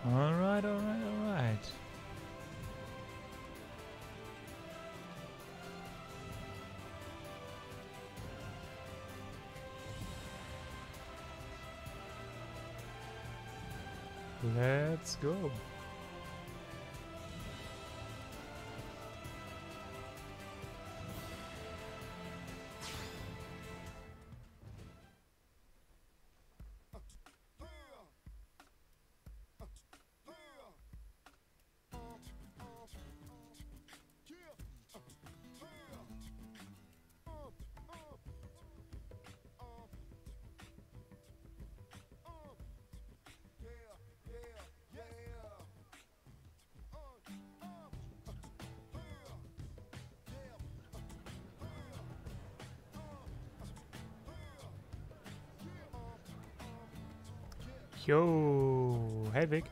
Alright, alright, alright. Let's go. Yo, hey Vic.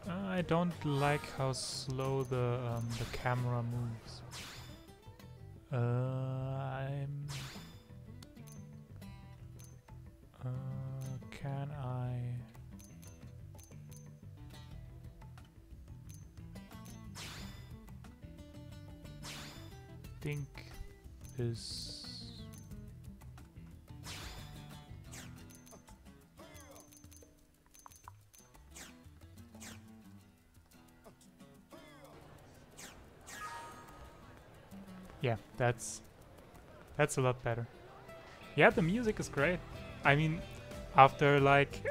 I don't like how slow the camera moves. Can I? Think this. Yeah, that's a lot better. Yeah, the music is great. I mean, after like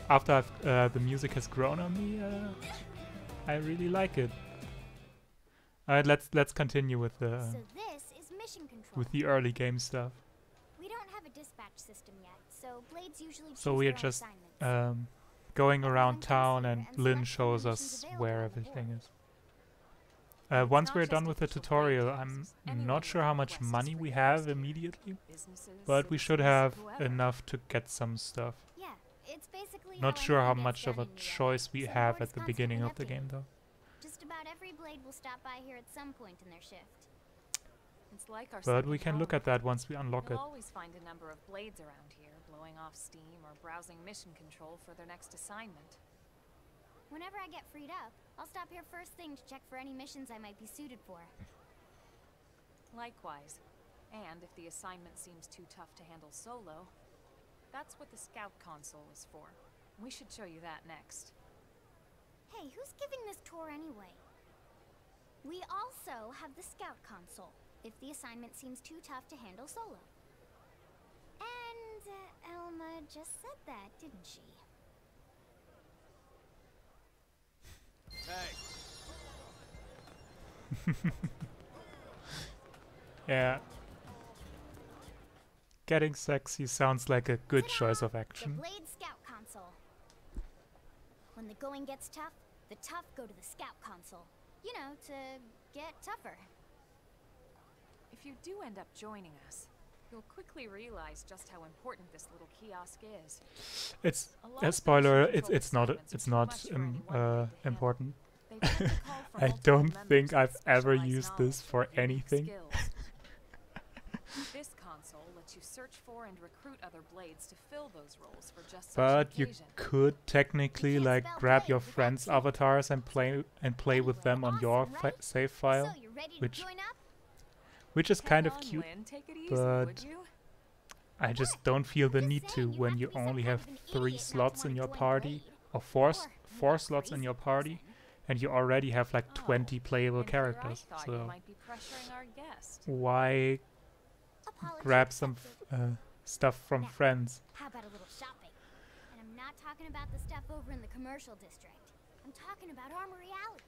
after the music has grown on me, I really like it. Alright, let's continue with the So this is mission control. with the early game stuff. We don't have a dispatch system yet, so Blades usually So choose we're their own just assignments. going Everyone around comes town, here and and Lynn selects the shows missions us available where on the everything board. is. It's Once not we're just done with the official tutorial, blade I'm classes. Anyone not with sure a how much quest is money free we to have use. immediately, Businesses, but we should citizens, have whoever. enough to get some stuff. Yeah, it's basically Not how I sure how find much it's of a done in the choice we so the have board at is the beginning of the constantly game, though. updated. Just about every Blade will stop by here at some point in their shift. It's like our But we second can look home. at that once we unlock You'll it. always find a number of blades around here, blowing off steam or browsing mission control for their next assignment. Whenever I get freed up, I'll stop here first thing to check for any missions I might be suited for. Likewise. And if the assignment seems too tough to handle solo, that's what the scout console is for. We should show you that next. Hey, who's giving this tour anyway? We also have the scout console, if the assignment seems too tough to handle solo. And Elma just said that, didn't she? Hey. Yeah. Getting sexy sounds like a good choice of The action. Blade Scout console. When the going gets tough, the tough go to the scout console. You know, to get tougher. If you do end up joining us, you'll quickly realize just how important this little kiosk is. It's A lot a of spoiler. mission control It's not assignments are it's too not much for any one blade to handle. important. They tend to call for I multiple don't members think with I've ever specialized used this knowledge for and unique anything. skills. This console lets you search for and recruit other blades to fill those roles for just such an But you occasion. could technically can't like spell grab blade your without friends' T. avatars and play with them on your Awesome, right? save file, So, you ready to which join up? which is kind of Hang on, cute. Lynn, take it easy, but would you? I just don't feel the Just need to saying, you when have you to be some only kind have of an 3 idiot not to slots in wanna your join party, Blade. or four Or four not slots in crazy your party, person. and you already have like Oh, 20 playable and here characters. I thought you So might be pressuring our guest. why Apology grab some accepted. stuff from Now, friends? How about a little shopping? And I'm not talking about the stuff over in the commercial district. I'm talking about Armory Alley.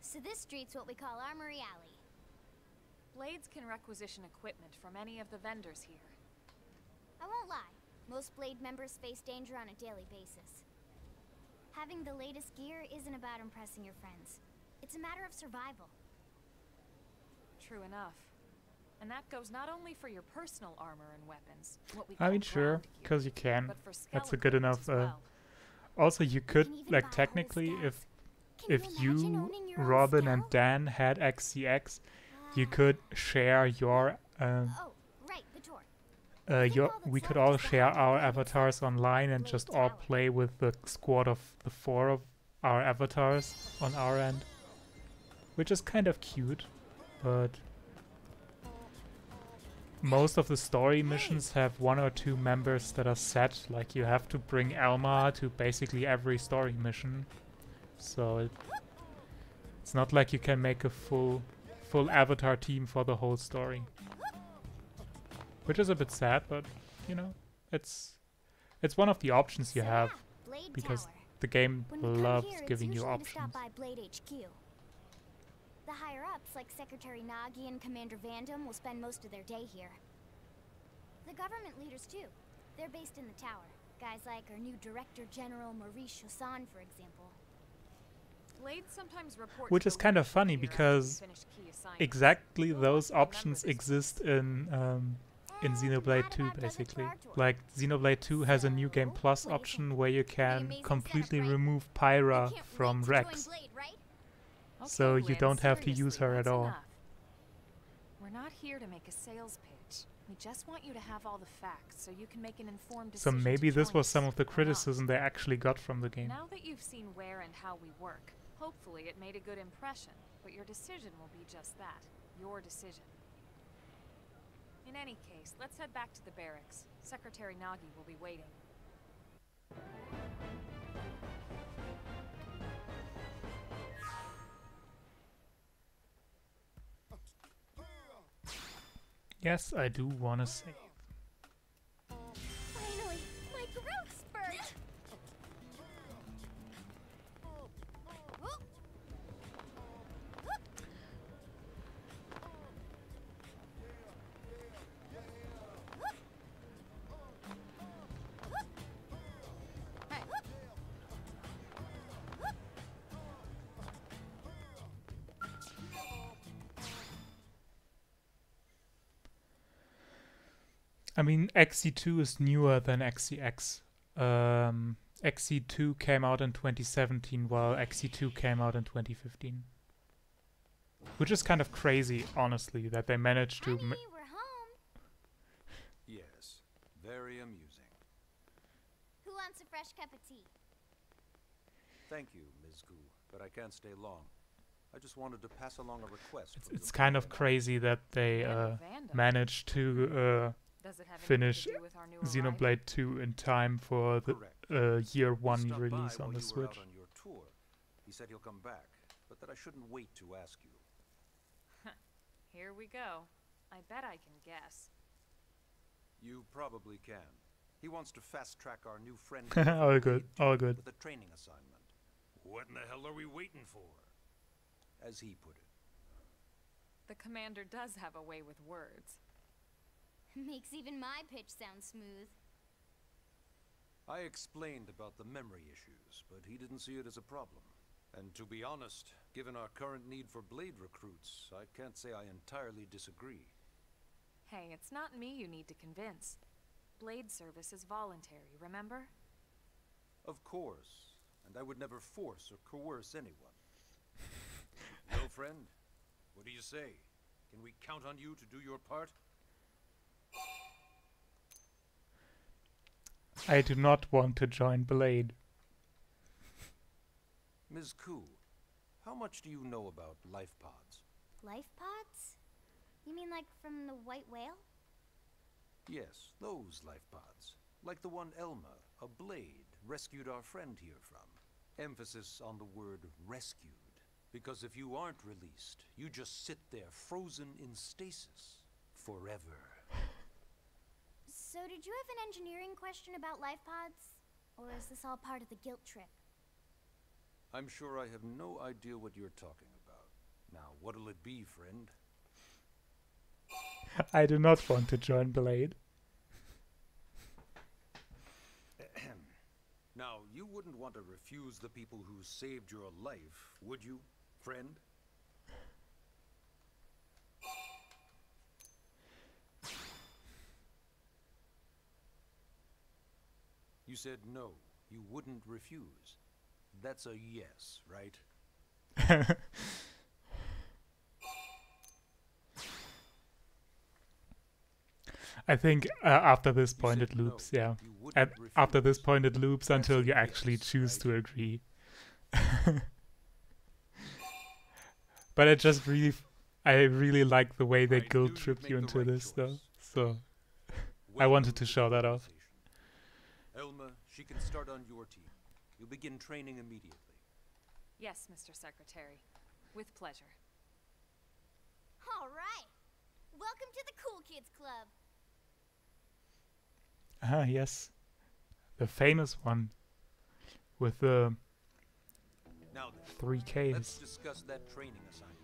So this street's what we call Armory Alley. Blades can requisition equipment from any of the vendors here. I won't lie, most Blade members face danger on a daily basis. Having the latest gear isn't about impressing your friends. It's a matter of survival. True enough. And that goes not only for your personal armor and weapons, what we I call mean, sure, ground gear, because you can. but for That's a skeleton good equipment enough. as well. Also, you could, can even like, buy whole technically, scouts. Can if imagine you, owning your own Robin, and scout? Dan had XCX, you Ah, could share your oh, right, the tour. we could all share our avatars online and just all play with the squad of the 4 of our avatars on our end, which is kind of cute, but most of the story missions have 1 or 2 members that are set. Like, you have to bring Elma to basically every story mission, so it's not like you can make a full avatar team for the whole story. Which is a bit sad, but, you know, it's one of the options you have, Blade because Tower. the game When we come loves here, it's giving you usually to options. stop by Blade HQ. The higher-ups, like Secretary Nagi and Commander Vandam, will spend most of their day here. The government leaders, too. They're based in the tower. Guys like our new Director General Maurice Chassan, for example. Blade sometimes reports Which to is kind of Legion funny here after we because finish key assignments. exactly We'll those have to remember options this exist place. in Xenoblade 2, basically. Like, Xenoblade 2 has a New Game So, Plus what do you option where you can amazing completely setup, right? remove I Pyra can't from wait to Rex. join Blade, right? So Okay, you Lynn, don't have to use seriously, her at that's all. enough. We're not here to make a sales pitch. We just want you to have all the facts so you can make an informed So decision. maybe to this join was some us of the or not. criticism they actually got from the game. Now that you've seen where and how we work, hopefully it made a good impression, but your decision will be just that, your decision. In any case, let's head back to the barracks. Secretary Nagi will be waiting. Yes, I do want to save. Finally, my growth spurt! I mean, XC2 is newer than XCX. XC2 came out in 2017, while XC2 came out in 2015. Which is kind of crazy, honestly, that they managed to... Honey, we're home. Yes, very amusing. Who wants a fresh cup of tea? Thank you, Ms. Gu, but I can't stay long. I just wanted to pass along a request. It's kind of crazy that they Vandam. managed to Does it have finish anything to do with our new arrival? Xenoblade 2 in time for the Correct. year He 1 stopped release by on while the you were out Switch. on your tour. He said he'll come back, but that I shouldn't wait to ask you. Here we go. I bet I can guess. You probably can. He wants to fast-track our new friend All good, all good. with a training assignment. What in the hell are we waiting for? As he put it. The commander does have a way with words. Makes even my pitch sound smooth. I explained about the memory issues, but he didn't see it as a problem. And to be honest, given our current need for Blade recruits, I can't say I entirely disagree. Hey, it's not me you need to convince. Blade service is voluntary, remember? Of course, and I would never force or coerce anyone. Well, friend, what do you say? Can we count on you to do your part? I do not want to join Blade. Ms. Ku, how much do you know about life pods? Life pods? You mean like from the white whale? Yes, those life pods. Like the one Elma, a Blade, rescued our friend here from. Emphasis on the word rescued. Because if you aren't released, you just sit there frozen in stasis. Forever. So did you have an engineering question about life pods? Or is this all part of the guilt trip? I'm sure I have no idea what you're talking about. Now, what'll it be, friend? I do not want to join Blade. Now, you wouldn't want to refuse the people who saved your life, would you, friend? You said no. You wouldn't refuse. That's a yes, right? I think after this You point said it loops, no, yeah. you wouldn't And after this refuse. point it loops That's until a you actually yes, choose right? to agree. But I just really, I really like the way they I knew guilt you'd trip make you the into right this, though. choice. So I Welcome wanted to the show that off. organization. Elma, she can start on your team. You'll begin training immediately. Yes, Mr. Secretary. With pleasure. All right. Welcome to the Cool Kids Club. Ah, yes, the famous one with the Now then, 3 let's Ks. discuss that training assignment.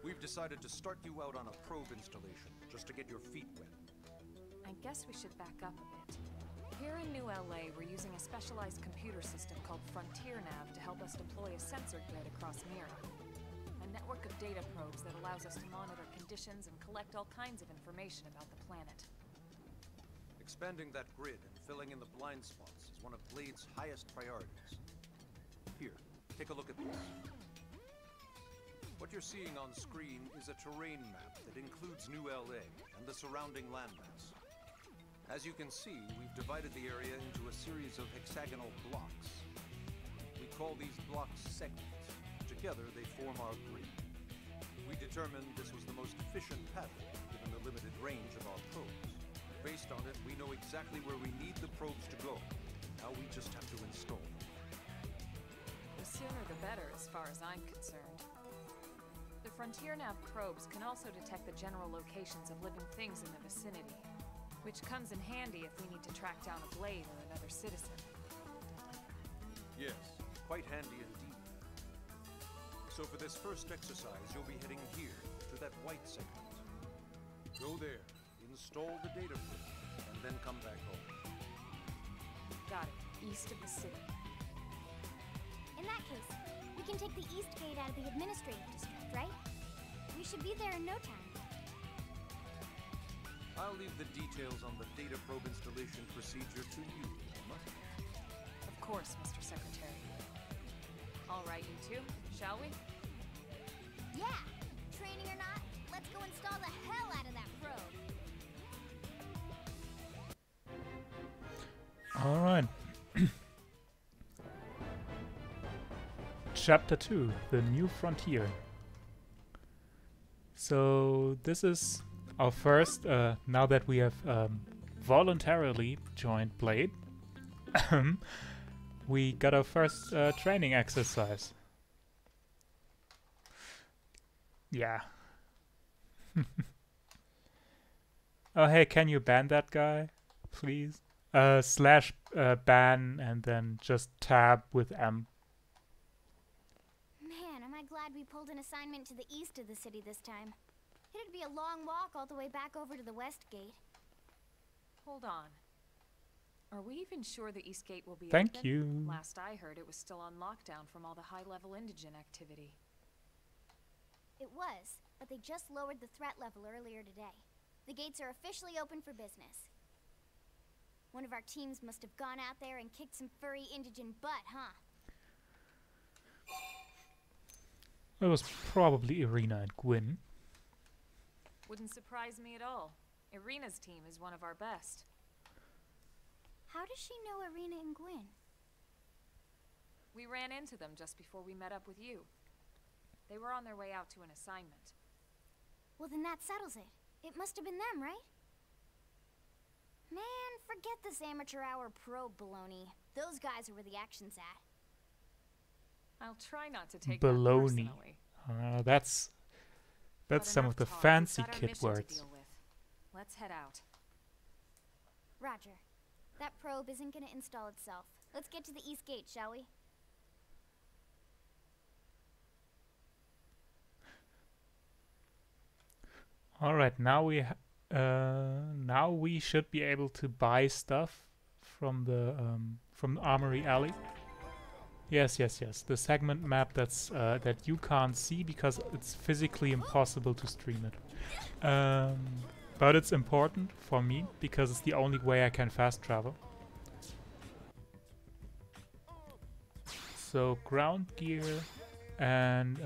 We've decided to start you out on a probe installation, just to get your feet wet. I guess we should back up a bit. Here in New LA, we're using a specialized computer system called Frontier Nav to help us deploy a sensor grid across Mira. A network of data probes that allows us to monitor conditions and collect all kinds of information about the planet. Expanding that grid and filling in the blind spots is one of Blade's highest priorities. Here, take a look at this. What you're seeing on screen is a terrain map that includes New LA and the surrounding landmass. As you can see, we've divided the area into a series of hexagonal blocks. We call these blocks segments. Together, they form our grid. We determined this was the most efficient pattern, given the limited range of our probes. Based on it, we know exactly where we need the probes to go. Now we just have to install them. The sooner the better, as far as I'm concerned. The Frontier Nav probes can also detect the general locations of living things in the vicinity, which comes in handy if we need to track down a Blade or another citizen. Yes, quite handy indeed. So for this first exercise, you'll be heading here, to that white segment. Go there, install the data probe, and then come back home. Got it. East of the city. In that case, we can take the east gate out of the administrative district, right? We should be there in no time. I'll leave the details on the data probe installation procedure to you, Emma. Of course, Mr. Secretary. All right, you two, shall we? Yeah! Training or not, let's go install the hell out of that probe. Alright. Chapter 2, The New Frontier. So this is our first, now that we have voluntarily joined Blade, we got our first training exercise. Yeah. Oh hey, can you ban that guy, please? Slash ban and then just tab with M. Man, am I glad we pulled an assignment to the east of the city this time. It'd be a long walk all the way back over to the west gate. Hold on. Are we even sure the East Gate will be Thank open? you. Last I heard, it was still on lockdown from all the high-level indigent activity. It was, but they just lowered the threat level earlier today. The gates are officially open for business. One of our teams must have gone out there and kicked some furry indigent butt, huh? It was probably Irina and Gwyn. Wouldn't surprise me at all. Irina's team is one of our best. How does she know Irina and Gwyn? We ran into them just before we met up with you. They were on their way out to an assignment. Well, then that settles it. It must have been them, right? Man, forget this amateur hour probe baloney. Those guys are where the action's at. I'll try not to take that Baloney. personally. That's But some enough of the talk. We've fancy got our kid mission to words. deal with. Let's head out. Roger. That probe isn't gonna install itself. Let's get to the east gate, shall we? All right, now we should be able to buy stuff from the Armory Alley. Yes. The segment map that's that you can't see because it's physically impossible to stream it. But it's important for me because it's the only way I can fast travel. So ground gear, and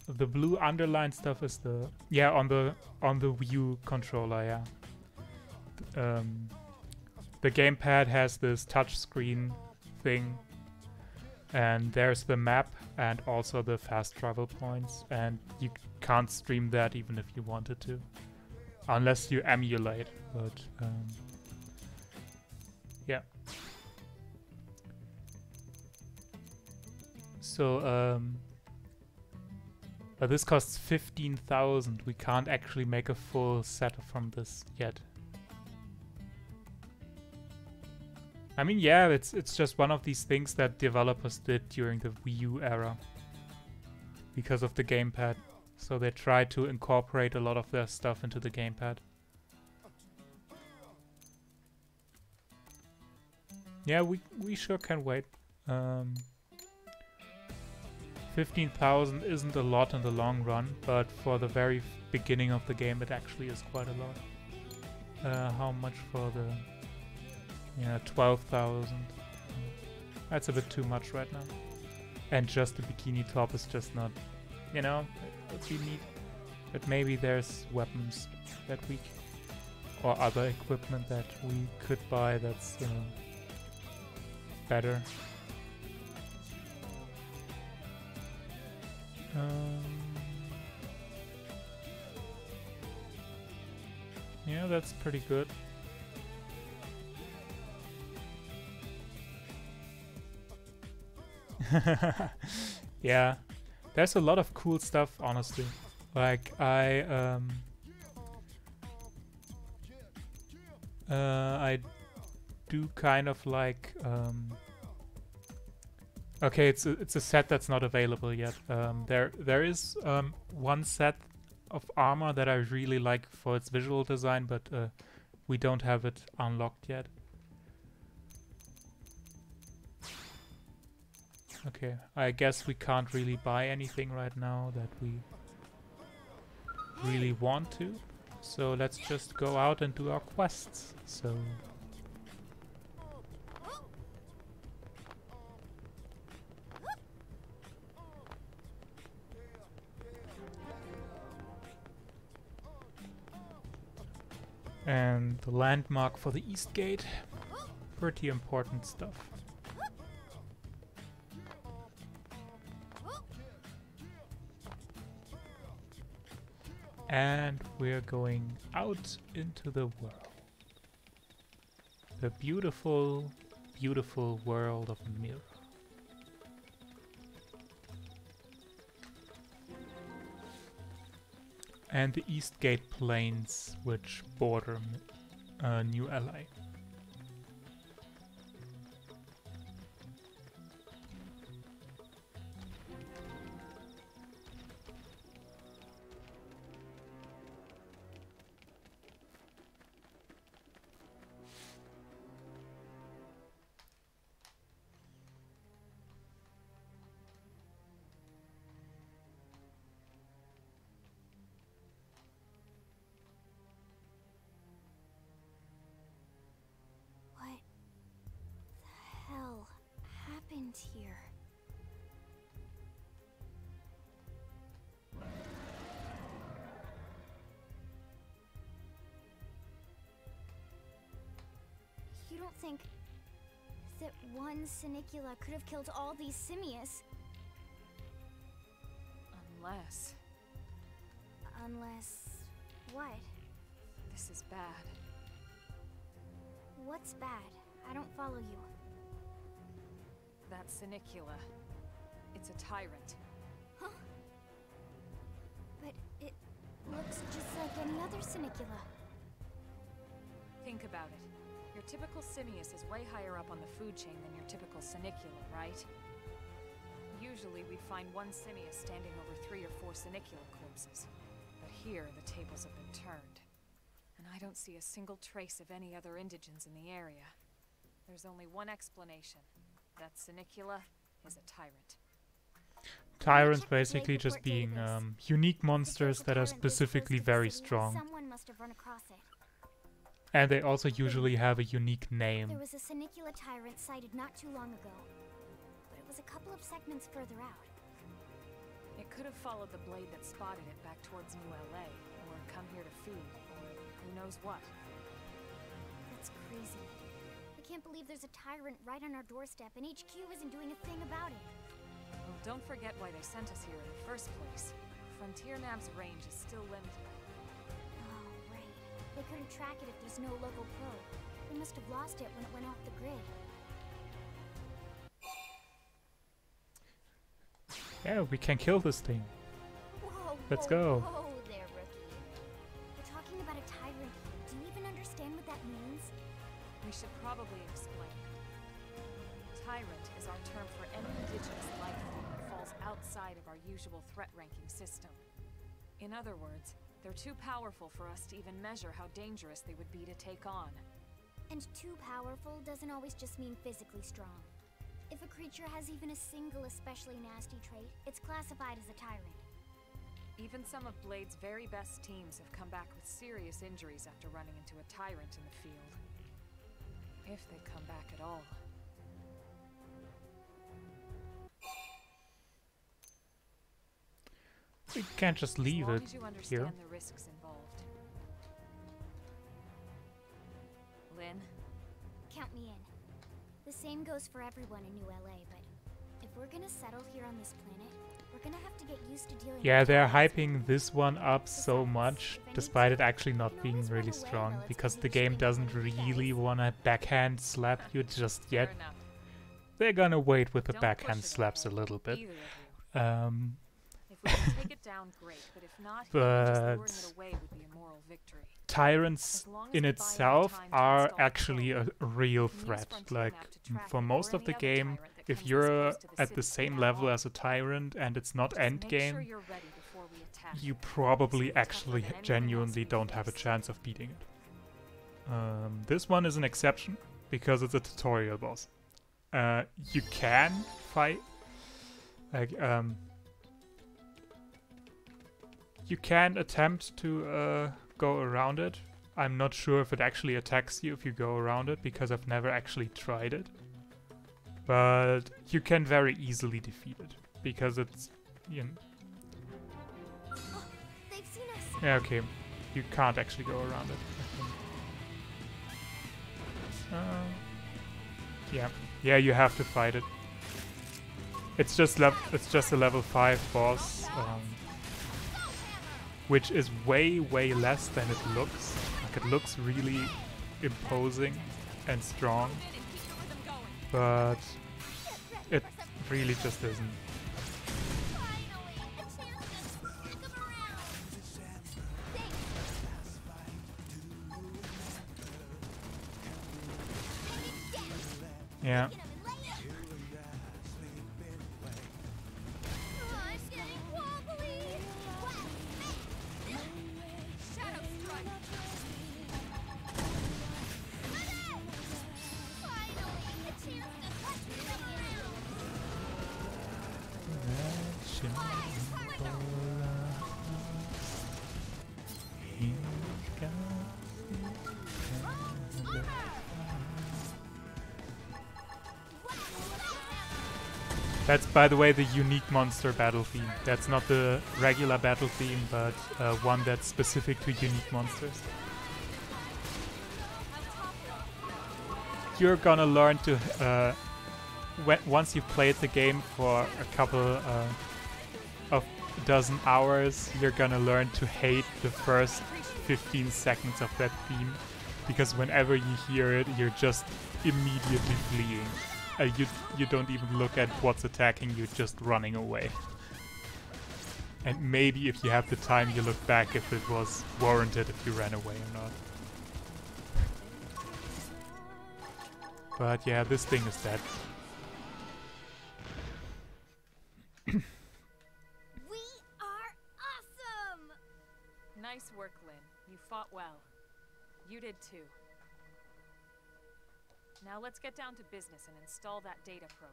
the blue underlined stuff is the on the Wii U controller. Yeah. The gamepad has this touch screen thing, and there's the map and also the fast travel points, and you can't stream that even if you wanted to, unless you emulate. But yeah. So but this costs 15,000. We can't actually make a full set from this yet. I mean, yeah, it's just one of these things that developers did during the Wii U era because of the gamepad. So they tried to incorporate a lot of their stuff into the gamepad. Yeah, we sure can wait. 15,000 isn't a lot in the long run, but for the very beginning of the game, it actually is quite a lot. How much for the... Yeah, 12,000. That's a bit too much right now. And just the bikini top is just not, you know, what we need. But maybe there's weapons that we... or other equipment that we could buy that's, you know, better. Yeah, that's pretty good. Yeah, there's a lot of cool stuff, honestly. Like I do kind of like okay, it's a set that's not available yet. There is one set of armor that I really like for its visual design, but we don't have it unlocked yet. Okay, I guess we can't really buy anything right now that we really want to. So let's just go out and do our quests. So and the landmark for the East Gate. Pretty important stuff. And we're going out into the world. The beautiful, beautiful world of Mir. And the Eastgate Plains, which border New LA. Here. You don't think that one Sinicula could have killed all these simius? Unless... Unless... what? This is bad. What's bad? I don't follow you. That Sinicula. It's a tyrant. Huh? But it looks just like any other Sinicula. Think about it. Your typical simius is way higher up on the food chain than your typical Sinicula, right? Usually we find one simius standing over 3 or 4 Sinicula corpses. But here the tables have been turned. And I don't see a single trace of any other indigents in the area. There's only one explanation. That Sinicula is a tyrant. Tyrants basically just being unique monsters that are specifically very strong. Someone must have run across it. And they also usually have a unique name. There was a Sinicula tyrant sighted not too long ago. But it was was a couple of segments further out. It could have followed the blade that spotted it back towards New LA, or come here to feed, or who knows what. That's crazy. I can't believe there's a tyrant right on our doorstep and HQ isn't doing a thing about it. Well, don't forget why they sent us here in the first place. Frontier Nav's range is still limited. Oh, right. They couldn't track it if there's no local probe. They must have lost it when it went off the grid. Yeah, we can kill this thing. Whoa, Let's whoa, go. Whoa there, rookie. We're talking about a tyrant here. Do you even understand what that means? We should probably explain. Tyrant is our term for any indigenous life form that falls outside of our usual threat ranking system. In other words, they're too powerful for us to even measure how dangerous they would be to take on. And too powerful doesn't always just mean physically strong. If a creature has even a single especially nasty trait, it's classified as a tyrant. Even some of Blade's very best teams have come back with serious injuries after running into a tyrant in the field. If they come back at all. We can't just leave it As long as you here. understand the risks involved. Lynn? Count me in. The same goes for everyone in New LA, but if we're gonna settle here on this planet, we're gonna have to get used to dealing Yeah, with they're tyrants. hyping this one up so much, despite it actually not being really strong, because the game doesn't really wanna backhand slap you just yet. Fair enough. They're gonna wait with the Don't backhand push it, slaps a okay? little bit. Either of you. If we can take it down, great, but if not, just luring But it away would be a moral victory. tyrants As long as in we buy itself enough time to are install the actually probe, a real use threat. Frontier Like, Nav to track for it, most or of the any other game, tyrant that if comes this you're close to the at the city same from level now as a tyrant and it's not Just end make sure game, you're ready before we attack. you It's probably tougher actually than anything else genuinely we've don't have a faced. chance of beating it. This one is an exception because it's a tutorial boss. You can fight, like, you can attempt to go around it. I'm not sure if it actually attacks you if you go around it because I've never actually tried it. But you can very easily defeat it because it's, you know, Oh, they've seen us. yeah, okay. You can't actually go around it, I think. Yeah. Yeah, you have to fight it. It's just a level 5 boss, which is way, way less than it looks. Like, it looks really imposing and strong, but it really just isn't. Finally, a chance to sneak 'em around. Thanks. Yeah. Get 'em and lay 'em. Oh, I'm getting wobbly. Shadow strike! Finally, a chance to sneak 'em around. That's, by the way, the unique monster battle theme. That's not the regular battle theme, but one that's specific to unique monsters. You're gonna learn to, once you've played the game for a couple of dozen hours, you're gonna learn to hate the first 15 seconds of that theme, because whenever you hear it, you're just immediately fleeing. You don't even look at what's attacking you, just running away. And maybe if you have the time, you look back if it was warranted if you ran away or not. But yeah, this thing is dead. We are awesome! Nice work, Lynn. You fought well. You did too. Now let's get down to business and install that data probe.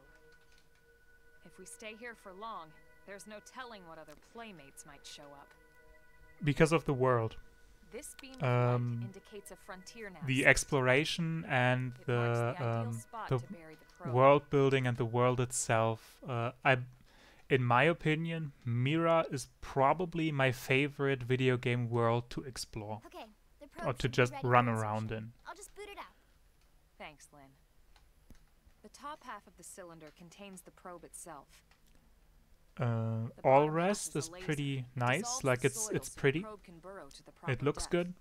If we stay here for long, there's no telling what other playmates might show up. Because of the world. This beam of light indicates a frontier now. The exploration and It marks the ideal the spot the to bury the world building and the world itself, in my opinion, Mira is probably my favorite video game world to explore. Okay, the Or probe to should be just ready run for around insertion. in. I'll just boot it up. Thanks, Lynn. The top half of the cylinder contains the probe itself. The All bottom half rest is is a laser. pretty It nice, dissolves like the it's soil so the pretty, probe can burrow to the it proper looks depth. good,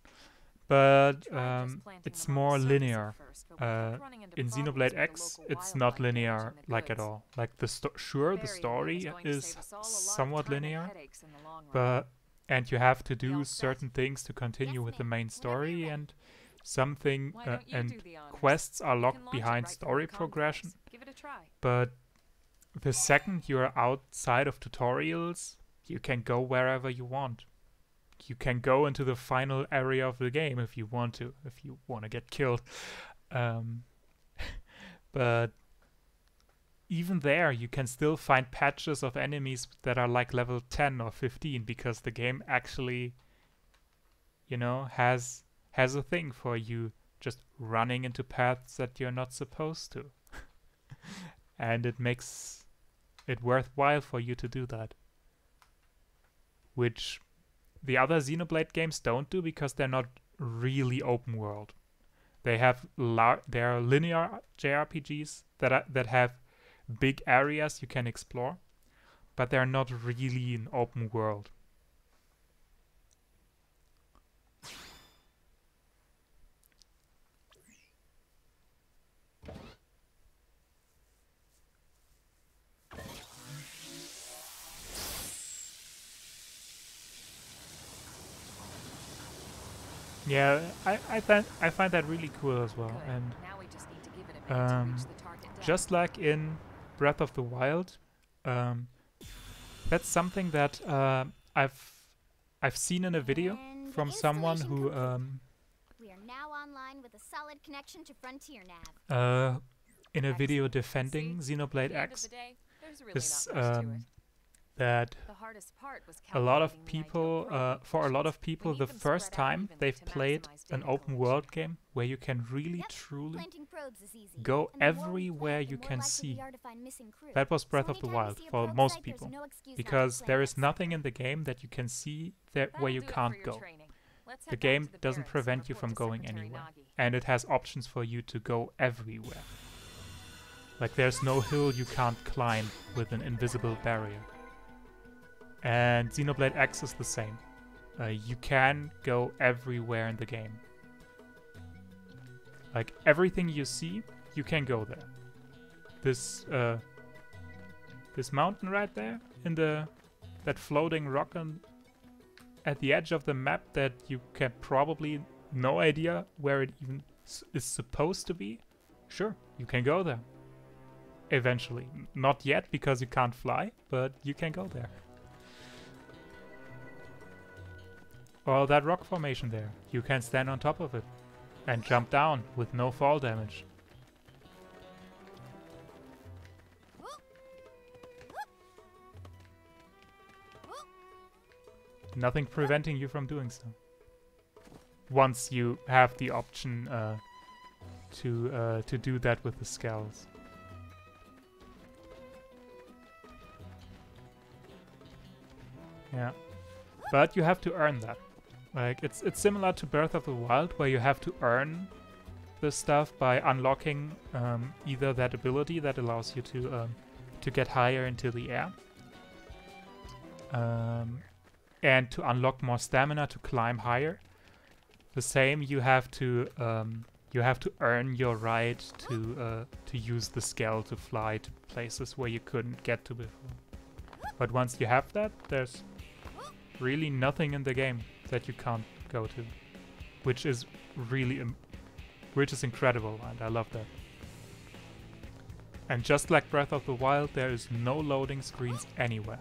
but Tried just planting it's them on the more surface at linear. first, but we kept running into In problems Xenoblade with X, the local it's not wildlife linear damaging the like at goods. all. Like the the Barry story is going to is save us all a lot of somewhat time and linear, headaches in the long run. but and you have to all do set? certain things to continue Yes, with the ma'am. main Whenever story, you're ready. and something Why don't you and do the honors? quests are You locked can launch it behind right from story the complex. progression. Give it a try. But the second you're outside of tutorials, you can go wherever you want. You can go into the final area of the game if you want to get killed. But even there, you can still find patches of enemies that are like level 10 or 15 because the game actually, you know, has a thing for you just running into paths that you're not supposed to. And it makes it worthwhile for you to do that. Which the other Xenoblade games don't do because they're not really open world. They have they are linear JRPGs that have big areas you can explore, but they're not really an open world. Yeah, I find that really cool as well. Good. And Now we just need to give it a minute to reach the target depth. just like in Breath of the Wild, that's something that I've seen in a video And the from someone installation who complete. We are now online with a solid connection to Frontier Nav. in a video Excellent. defending See? Xenoblade At the end of X the day, there's really is not much to it. that The hardest part was a lot of calculating the ideal people, probe for a lot of locations. people, When the even first spread out time evenly they've to played maximize an data open collection. world game where you can really Yep, truly planting probes is easy. go And the more we everywhere plant, the you more can likely see. we are to find missing crew. That was So Breath of the anytime we Wild see a for probe most site, there's people, no excuse not to because plant there is that nothing sucker. in the game that you can see there That'll where you do it for can't your go. training. Let's The head back game to the doesn't barracks and prevent you report from to going Secretary anywhere, Nagi. and it has options for you to go everywhere. Like there's no hill you can't climb with an invisible barrier. And Xenoblade X is the same. You can go everywhere in the game. Like everything you see, you can go there. This mountain right there, in that floating rock at the edge of the map that you can probably no idea where it even is supposed to be. Sure, you can go there. Eventually. Not yet because you can't fly, but you can go there. Or that rock formation there. You can stand on top of it and jump down with no fall damage. Nothing preventing you from doing so. Once you have the option to do that with the skulls. Yeah, but you have to earn that. Like it's similar to Breath of the Wild, where you have to earn the stuff by unlocking either that ability that allows you to get higher into the air, and to unlock more stamina to climb higher. The same, you have to earn your right to use the scale to fly to places where you couldn't get to before. But once you have that, there's really nothing in the game that you can't go to, which is really which is incredible, and I love that. And just like Breath of the Wild, there is no loading screens anywhere.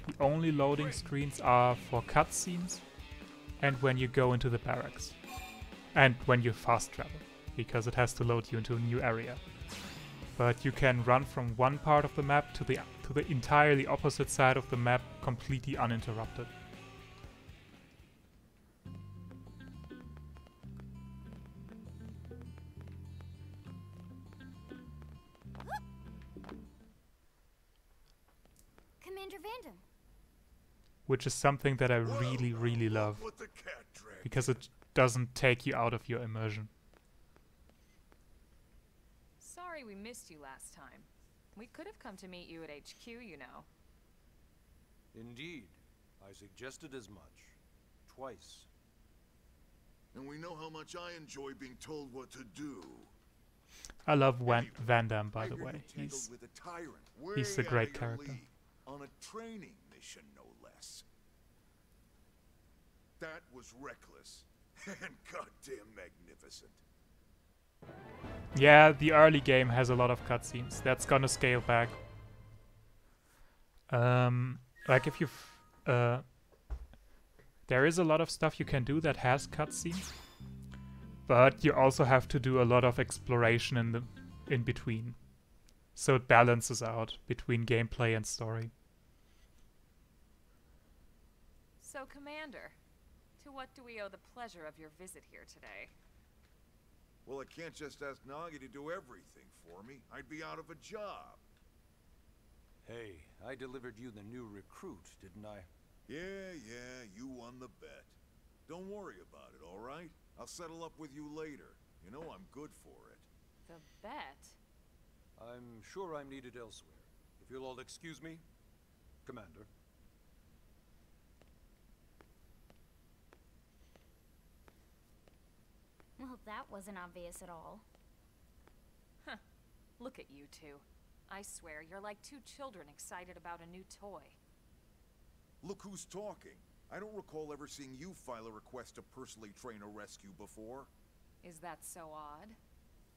The only loading screens are for cutscenes and when you go into the barracks. And when you fast travel, because it has to load you into a new area. But you can run from one part of the map to the entirely opposite side of the map completely uninterrupted. Vandam. which is something that I really, really love, because it doesn't take you out of your immersion. Sorry we missed you last time. We could have come to meet you at HQ, you know. Indeed. I suggested as much. Twice. And we know how much I enjoy being told what to do. I love Van Damme, by the way. He's a great character. On a training mission, no less. That was reckless and goddamn magnificent. Yeah, the early game has a lot of cutscenes. That's gonna scale back. Like if you've... there is a lot of stuff you can do that has cutscenes, but you also have to do a lot of exploration in between. So it balances out between gameplay and story. So, Commander, to what do we owe the pleasure of your visit here today? Well, I can't just ask Nagi to do everything for me. I'd be out of a job. Hey, I delivered you the new recruit, didn't I? Yeah, you won the bet. Don't worry about it, all right? I'll settle up with you later. You know I'm good for it. The bet? I'm sure I'm needed elsewhere. If you'll all excuse me, Commander. Well, that wasn't obvious at all. Huh. Look at you two. I swear, you're like two children excited about a new toy. Look who's talking. I don't recall ever seeing you file a request to personally train a rescue before. Is that so odd?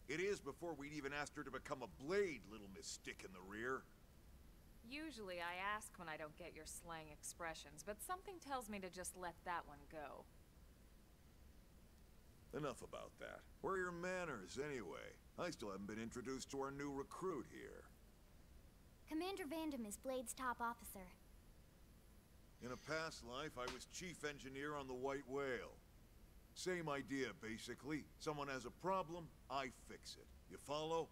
It is before we'd even asked her to become a blade, little Miss Stick in the rear. Usually I ask when I don't get your slang expressions, but something tells me to just let that one go. Enough about that. Where are your manners, anyway? I still haven't been introduced to our new recruit here. Commander Vandam is Blade's top officer. In a past life, I was chief engineer on the White Whale. Same idea, basically. Someone has a problem, I fix it. You follow?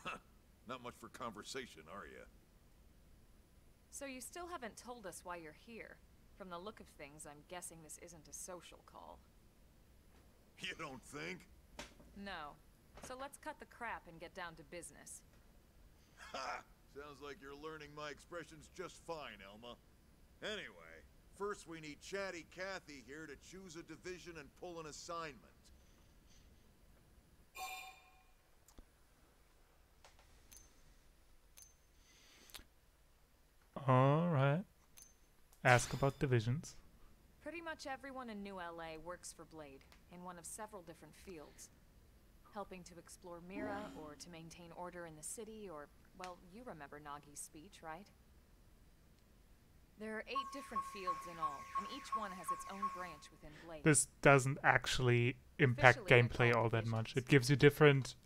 Huh. Not much for conversation, are you? So you still haven't told us why you're here. From the look of things, I'm guessing this isn't a social call. You don't think? No. So let's cut the crap and get down to business. Ha! Sounds like you're learning my expressions just fine, Elma. Anyway, first we need Chatty Cathy here to choose a division and pull an assignment. Alright. Ask about divisions. Pretty much everyone in New LA works for Blade, in one of several different fields. Helping to explore Mira, or to maintain order in the city, or, well, you remember Nagi's speech, right? There are 8 different fields in all, and each one has its own branch within Blade. This doesn't actually impact gameplay all that much. It gives you different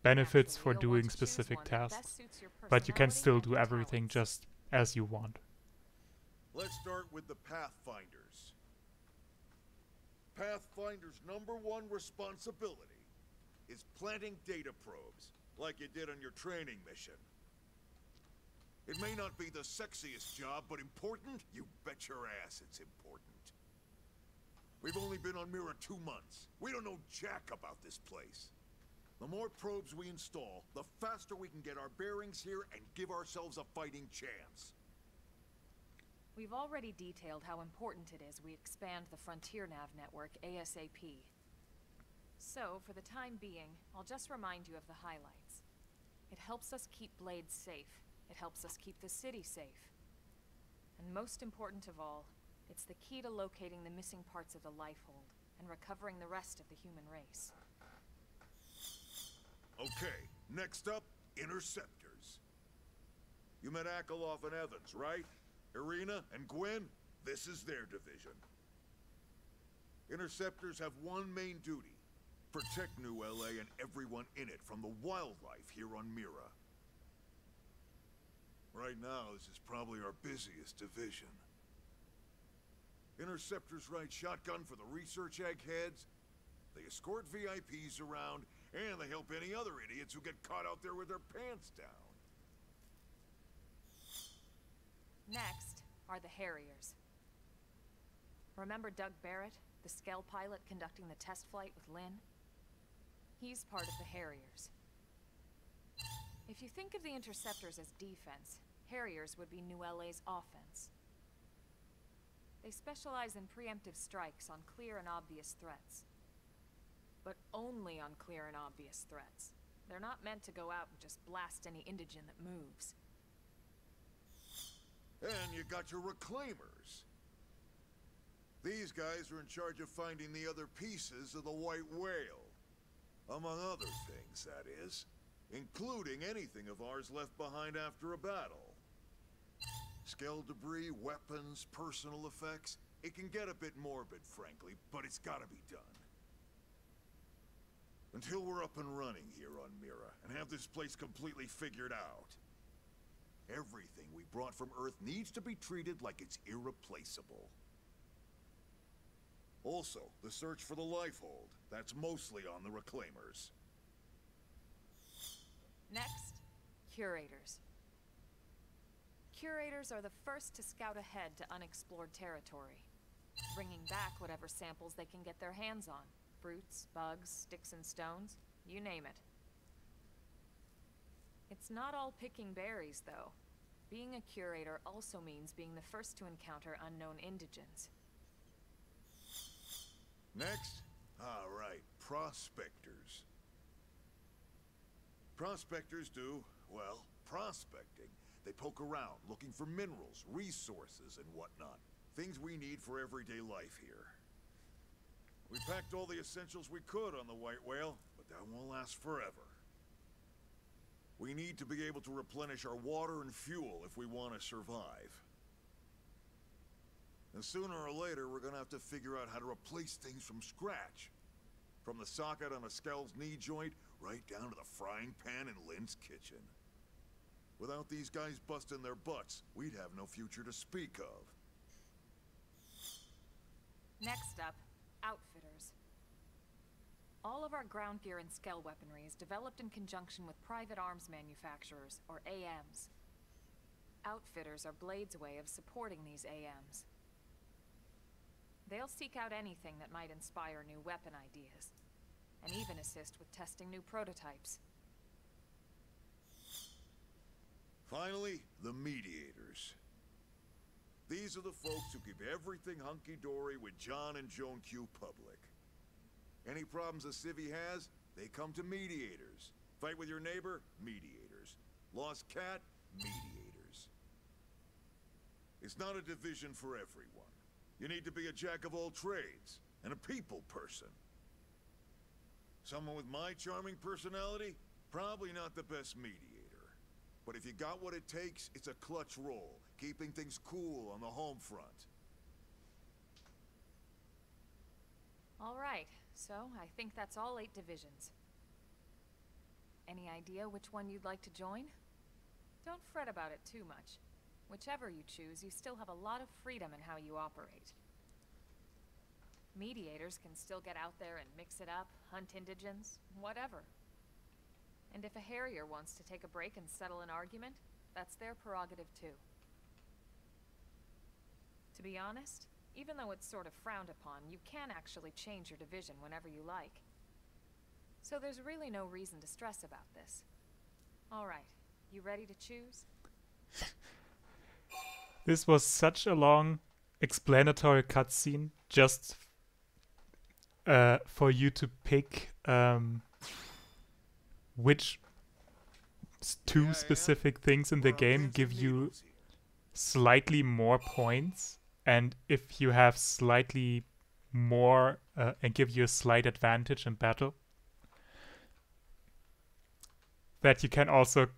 benefits for doing specific tasks, but you can still do everything just as you want. Let's start with the Pathfinders. Pathfinder's #1 responsibility is planting data probes, like you did on your training mission. It may not be the sexiest job, but important? You bet your ass it's important. We've only been on Mira 2 months. We don't know jack about this place. The more probes we install, the faster we can get our bearings here and give ourselves a fighting chance. We've already detailed how important it is we expand the Frontier Nav network ASAP. So, for the time being, I'll just remind you of the highlights. It helps us keep Blade safe. It helps us keep the city safe. And most important of all, it's the key to locating the missing parts of the Lifehold and recovering the rest of the human race. Okay, next up, Interceptors. You met Akeloff and Evans, right? Irina and Gwen, this is their division. Interceptors have one main duty. Protect New LA and everyone in it from the wildlife here on Mira. Right now, this is probably our busiest division. Interceptors ride shotgun for the research eggheads, they escort VIPs around, and they help any other idiots who get caught out there with their pants down. Next are the Harriers. Remember Doug Barrett, the Skell pilot conducting the test flight with Lynn? He's part of the Harriers. If you think of the Interceptors as defense, Harriers would be New LA's offense. They specialize in preemptive strikes on clear and obvious threats. But only on clear and obvious threats. They're not meant to go out and just blast any indigene that moves. And you got your Reclaimers. These guys are in charge of finding the other pieces of the White Whale. Among other things, that is. Including anything of ours left behind after a battle. Skell debris, weapons, personal effects. It can get a bit morbid, frankly, but it's gotta be done. Until we're up and running here on Mira, and have this place completely figured out. Everything we brought from Earth needs to be treated like it's irreplaceable. Also, the search for the Lifehold. That's mostly on the Reclaimers. Next, Curators. Curators are the first to scout ahead to unexplored territory, bringing back whatever samples they can get their hands on. Fruits, bugs, sticks and stones, you name it. It's not all picking berries, though. Being a curator also means being the first to encounter unknown indigens. Next? All right, prospectors. Prospectors do, well, prospecting. They poke around, looking for minerals, resources, and whatnot. Things we need for everyday life here. We packed all the essentials we could on the White Whale, but that won't last forever. We need to be able to replenish our water and fuel if we want to survive. And sooner or later, we're gonna have to figure out how to replace things from scratch. From the socket on a Skell's knee joint, right down to the frying pan in Lynn's kitchen. Without these guys busting their butts, we'd have no future to speak of. Next up, Outfitters. All of our ground gear and Skell weaponry is developed in conjunction with private arms manufacturers, or AMs. Outfitters are Blade's way of supporting these AMs. They'll seek out anything that might inspire new weapon ideas, and even assist with testing new prototypes. Finally, the Mediators. These are the folks who keep everything hunky-dory with John and Joan Q public. Any problems a civvy has, they come to Mediators. Fight with your neighbor? Mediators. Lost cat? Mediators. It's not a division for everyone. You need to be a jack of all trades, and a people person. Someone with my charming personality? Probably not the best mediator. But if you got what it takes, it's a clutch role, keeping things cool on the home front. All right, so I think that's all 8 divisions. Any idea which one you'd like to join? Don't fret about it too much. Whichever you choose, you still have a lot of freedom in how you operate. Mediators can still get out there and mix it up, hunt indigens, whatever. And if a Harrier wants to take a break and settle an argument, that's their prerogative too. To be honest, even though it's sort of frowned upon, you can actually change your division whenever you like. So there's really no reason to stress about this. Alright, you ready to choose? This was such a long explanatory cutscene just for you to pick which two specific things in the game give you slightly more points, and if you have slightly more and give you a slight advantage in battle, that you can also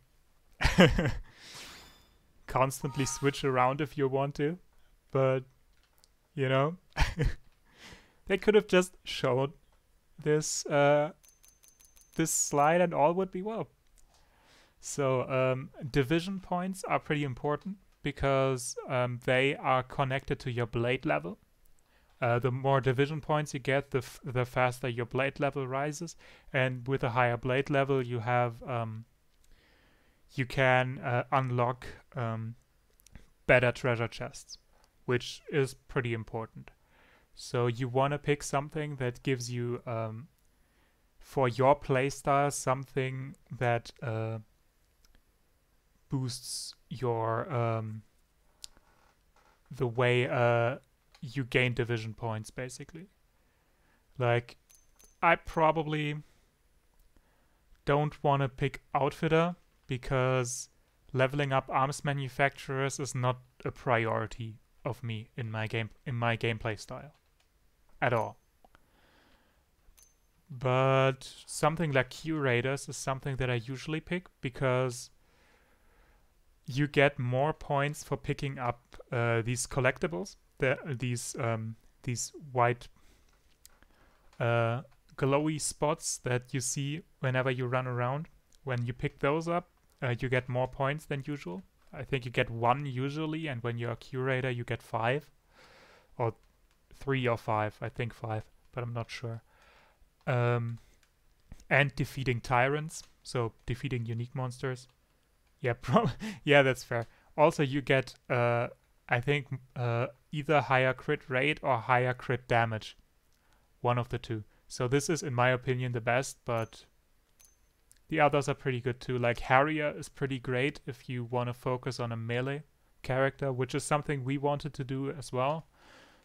constantly switch around if you want to. But you know, they could have just shown this this slide and all would be well. So division points are pretty important because they are connected to your blade level. The more division points you get, the faster your blade level rises, and with a higher blade level you have you can unlock better treasure chests, which is pretty important. So you want to pick something that gives you, for your playstyle, something that boosts your the way you gain division points, basically. Like, I probably don't want to pick Outfitter because leveling up arms manufacturers is not a priority of me in my gameplay style at all. But something like Curators is something that I usually pick because you get more points for picking up these collectibles, these white glowy spots that you see whenever you run around. When you pick those up, you get more points than usual. I think you get 1 usually, and when you're a curator you get 5 or 3 or 5. I think 5, but I'm not sure. And defeating tyrants, so defeating unique monsters. Yeah, yeah, that's fair. Also, you get I think either higher crit rate or higher crit damage. One of the two. So this is, in my opinion, the best, but the others are pretty good too. Like Harrier is pretty great if you want to focus on a melee character, which is something we wanted to do as well.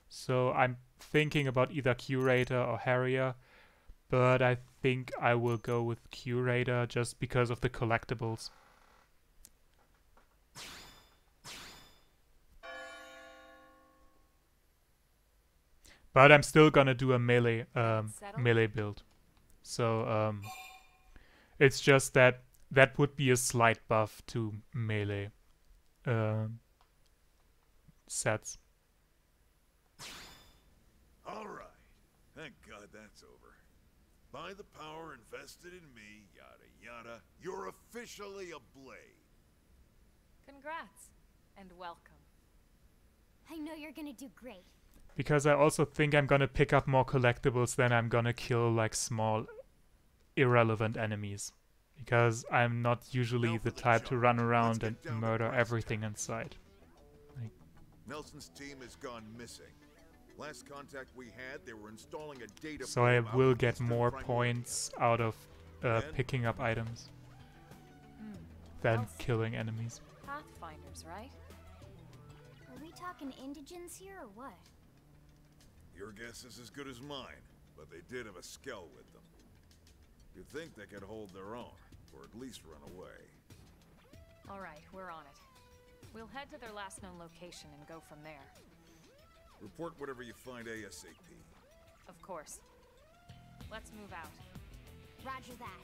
So I'm thinking about either Curator or Harrier, but I think I will go with Curator just because of the collectibles. But I'm still gonna do a melee melee build. So it's just that that would be a slight buff to melee sets. All right. Thank God that's over. By the power invested in me, yada yada, you're officially a blade. Congrats and welcome. I know you're gonna do great. Because I also think I'm gonna pick up more collectibles than I'm gonna kill like small irrelevant enemies. Because I'm not usually the type to run around and murder everything in sight. Like, Nelson's team has gone missing. Last contact we had, they were installing a data so I probe will out get Eastern more Primoria. points out of picking up items than killing enemies. Pathfinders, right? Are we talking indigents here or what? Your guess is as good as mine, but they did have a skell with them. You'd think they could hold their own, or at least run away. All right, we're on it. We'll head to their last known location and go from there. Report whatever you find ASAP. Of course. Let's move out. Roger that.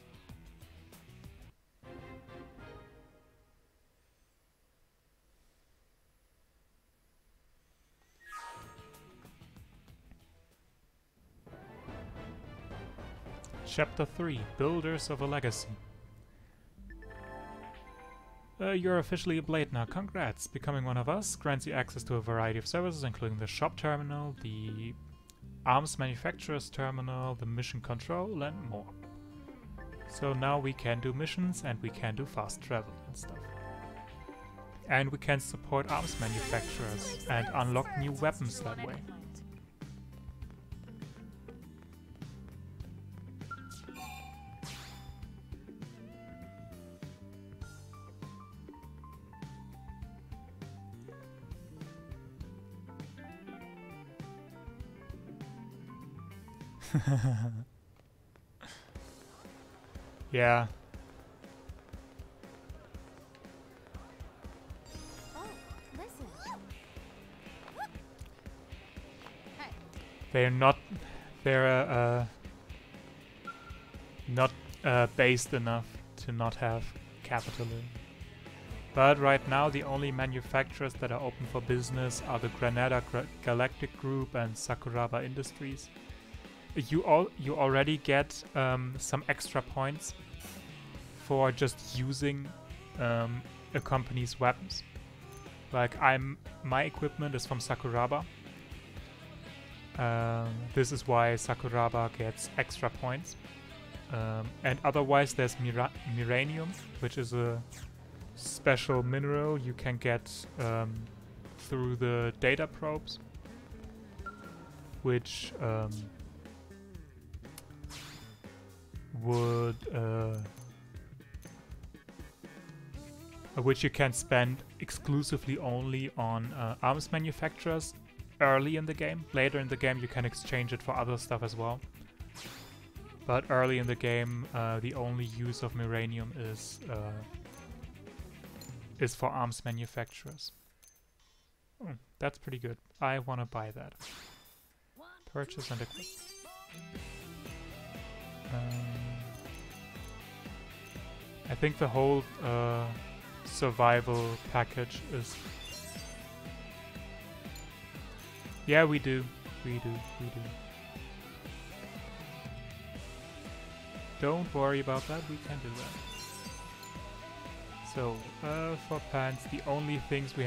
Chapter 3, Builders of a Legacy. You're officially a Blade now. Congrats! Becoming one of us grants you access to a variety of services, including the shop terminal, the arms manufacturer's terminal, the mission control, and more. So now we can do missions and we can do fast travel and stuff. And we can support arms manufacturers and unlock new weapons that way. Yeah. Oh, listen. Hey. They're not based enough to not have capitalism. But right now the only manufacturers that are open for business are the Granada Galactic Group and Sakuraba Industries. You already get some extra points for just using a company's weapons. Like my equipment is from Sakuraba. This is why Sakuraba gets extra points. And otherwise there's Miranium, which is a special mineral you can get through the data probes, which which you can spend exclusively only on arms manufacturers early in the game. Later in the game you can exchange it for other stuff as well. But early in the game the only use of Miranium is for arms manufacturers. Oh, that's pretty good. I want to buy that. Purchase and equip. I think the whole survival package is... Yeah, we do. We do. Don't worry about that, we can do that. So, for pants, the only things we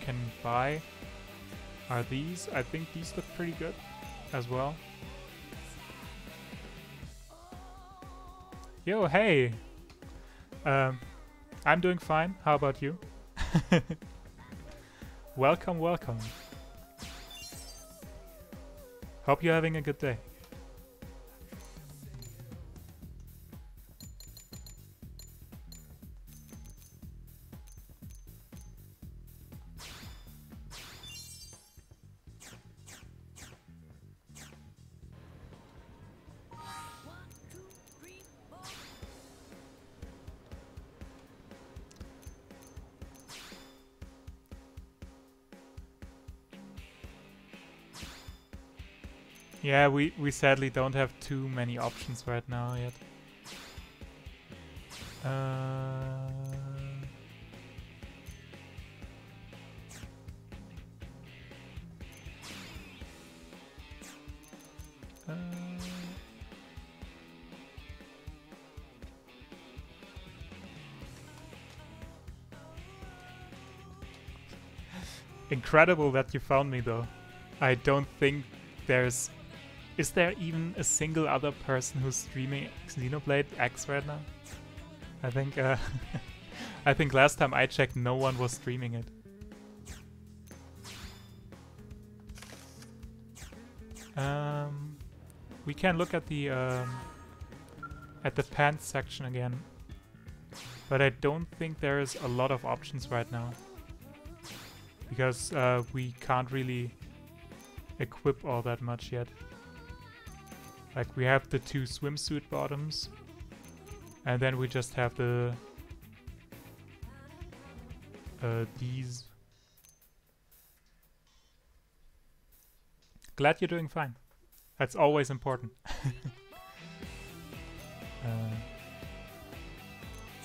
can buy are these. I think these look pretty good as well. Yo, hey! I'm doing fine. How about you? Welcome, welcome. Hope you're having a good day. Yeah, we sadly don't have too many options right now yet. Incredible that you found me though. I don't think there's... Is there even a single other person who's streaming Xenoblade X right now? I think I think last time I checked no one was streaming it. We can look at the pants section again. But I don't think there's a lot of options right now. Because we can't really equip all that much yet. Like, we have the 2 swimsuit bottoms, and then we just have the these. Glad you're doing fine. That's always important.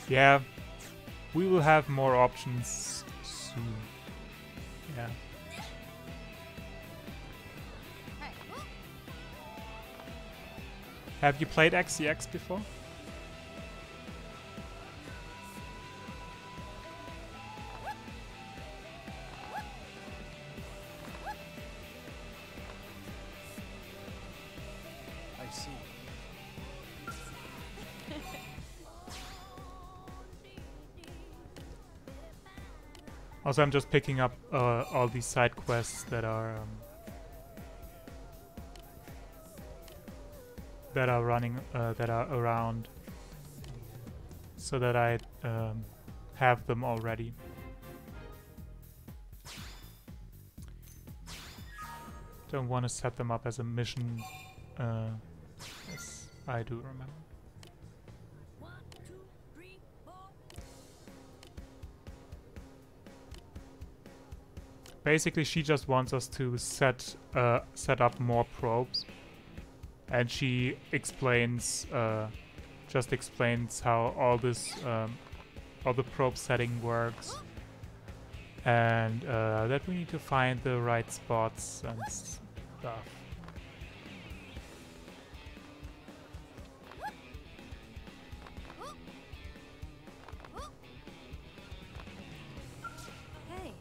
Yeah, we will have more options soon. Yeah. Have you played XCX before? I see. Also, I'm just picking up all these side quests that are running, that are around, so that I have them already. Don't want to set them up as a mission, as I do remember. Basically, she just wants us to set up more probes. And she explains, just explains how all this, all the probe setting works, and that we need to find the right spots and stuff. Hey,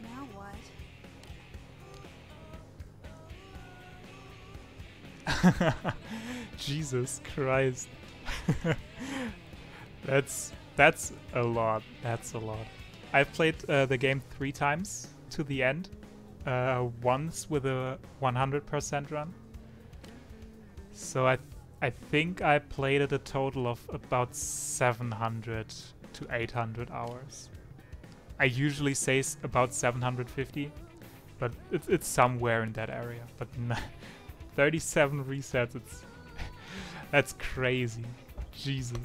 now what? Jesus Christ. That's a lot. That's a lot. I've played the game 3 times to the end. Once with a 100% run. So I think I played it a total of about 700 to 800 hours. I usually say about 750, but it's somewhere in that area. But 37 resets, it's that's crazy. Jesus.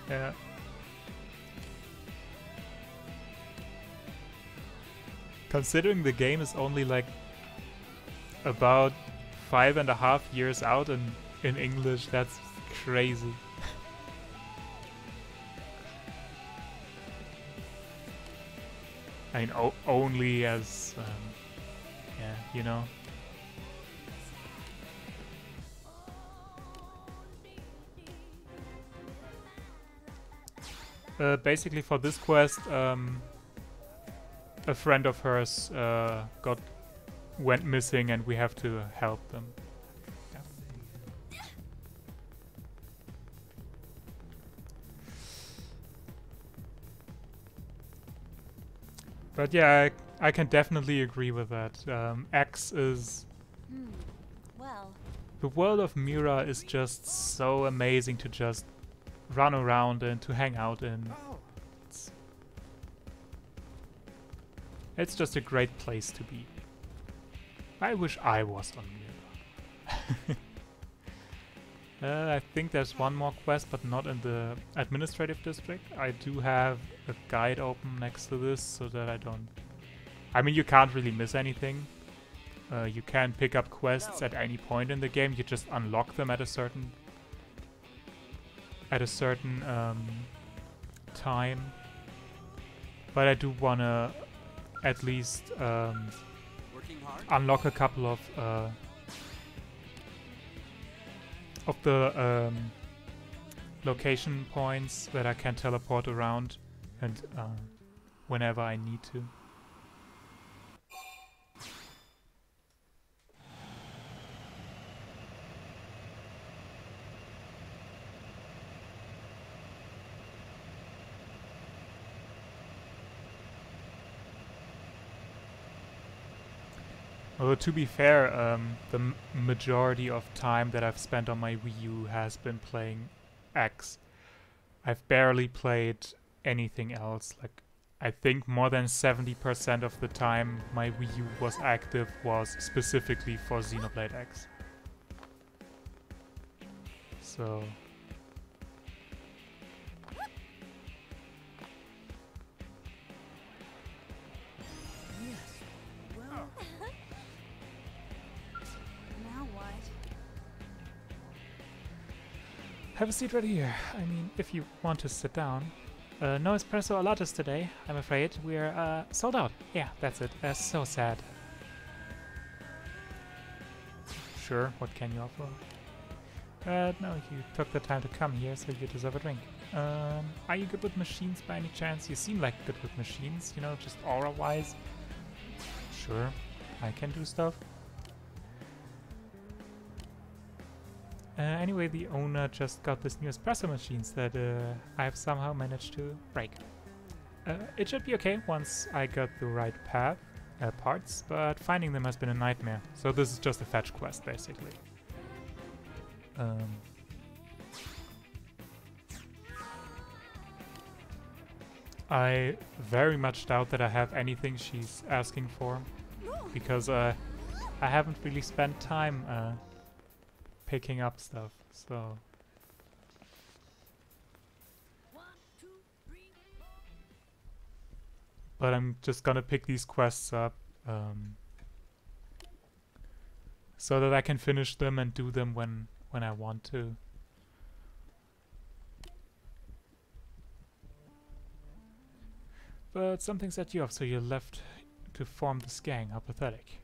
Yeah. Considering the game is only like about 5.5 years out in English, that's crazy. I mean, only as, yeah, you know. Basically for this quest, a friend of hers went missing and we have to help them. Yeah. But yeah, I can definitely agree with that. X is... Well. The world of Mira is just so amazing to just run around and to hang out in. It's just a great place to be. I wish I was on Mira. I think there's one more quest, but not in the administrative district. I do have a guide open next to this so that I don't... I mean, you can't really miss anything. You can pick up quests at any point in the game. You just unlock them at a certain time. But I do wanna at least unlock a couple of the location points that I can teleport around and whenever I need to. Although to be fair, the majority of time that I've spent on my Wii U has been playing X. I've barely played anything else. Like, I think more than 70% of the time my Wii U was active was specifically for Xenoblade X. So... Have a seat right here. I mean, if you want to sit down. No espresso or lattes today, I'm afraid. We're sold out. Yeah, that's it. So sad. Sure, what can you offer? No, you took the time to come here, so you deserve a drink. Are you good with machines by any chance? You seem like good with machines, you know, just aura-wise. Sure, I can do stuff. Anyway, the owner just got this new espresso machines that I've somehow managed to break. It should be okay once I got the right parts, but finding them has been a nightmare. So this is just a fetch quest, basically. I very much doubt that I have anything she's asking for, because I haven't really spent time picking up stuff, so... But I'm just gonna pick these quests up so that I can finish them and do them when I want to. But something set you off, so you left to form this gang. How pathetic.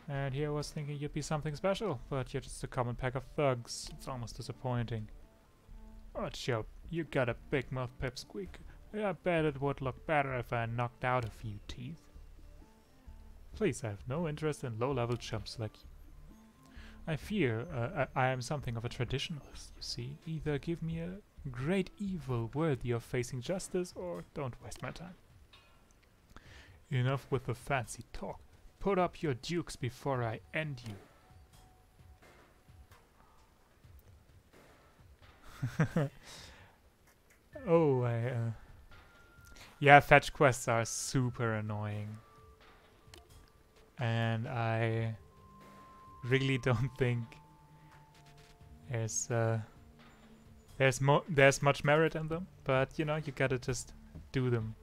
And here I was thinking you'd be something special, but you're just a common pack of thugs. It's almost disappointing. Watch out, you got a big mouth, Pipsqueak. I bet it would look better if I knocked out a few teeth. Please, I have no interest in low-level chumps like you. I fear I am something of a traditionalist, you see. Either give me a great evil worthy of facing justice, or don't waste my time. Enough with the fancy talk. Put up your dukes before I end you. Oh, yeah, fetch quests are super annoying. And I really don't think there's much merit in them, but you know, you gotta just do them.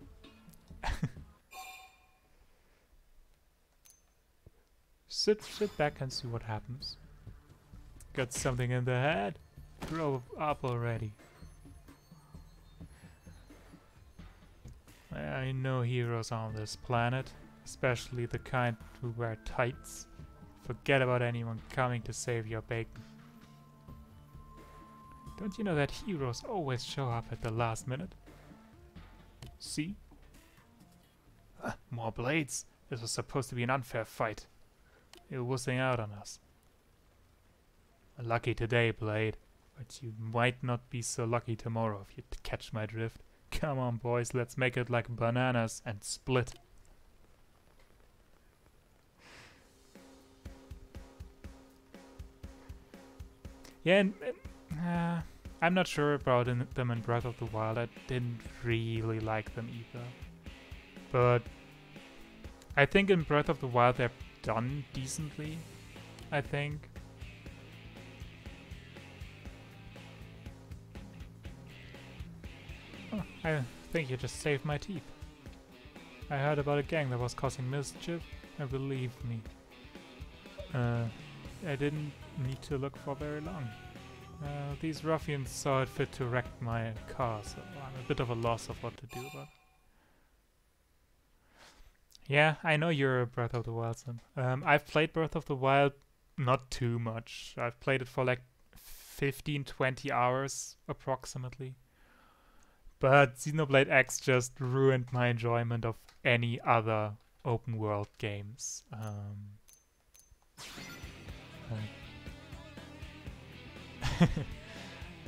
Sit back and see what happens. Got something in the head? Grow up already. I know heroes on this planet, especially the kind who wear tights. Forget about anyone coming to save your bacon. Don't you know that heroes always show up at the last minute? See? More blades. This was supposed to be an unfair fight. You're wussing out on us. Lucky today, Blade. But you might not be so lucky tomorrow if you catch my drift. Come on, boys, let's make it like bananas and split. Yeah, and I'm not sure about them in Breath of the Wild. I didn't really like them either. But I think in Breath of the Wild they're done decently, I think. Oh, I think you just saved my teeth. I heard about a gang that was causing mischief, and believe me, I didn't need to look for very long. These ruffians saw it fit to wreck my car, so I'm a bit of a loss of what to do about it. Yeah, I know you're a Breath of the Wild sim. I've played Breath of the Wild not too much. I've played it for like 15-20 hours approximately. But Xenoblade X just ruined my enjoyment of any other open world games.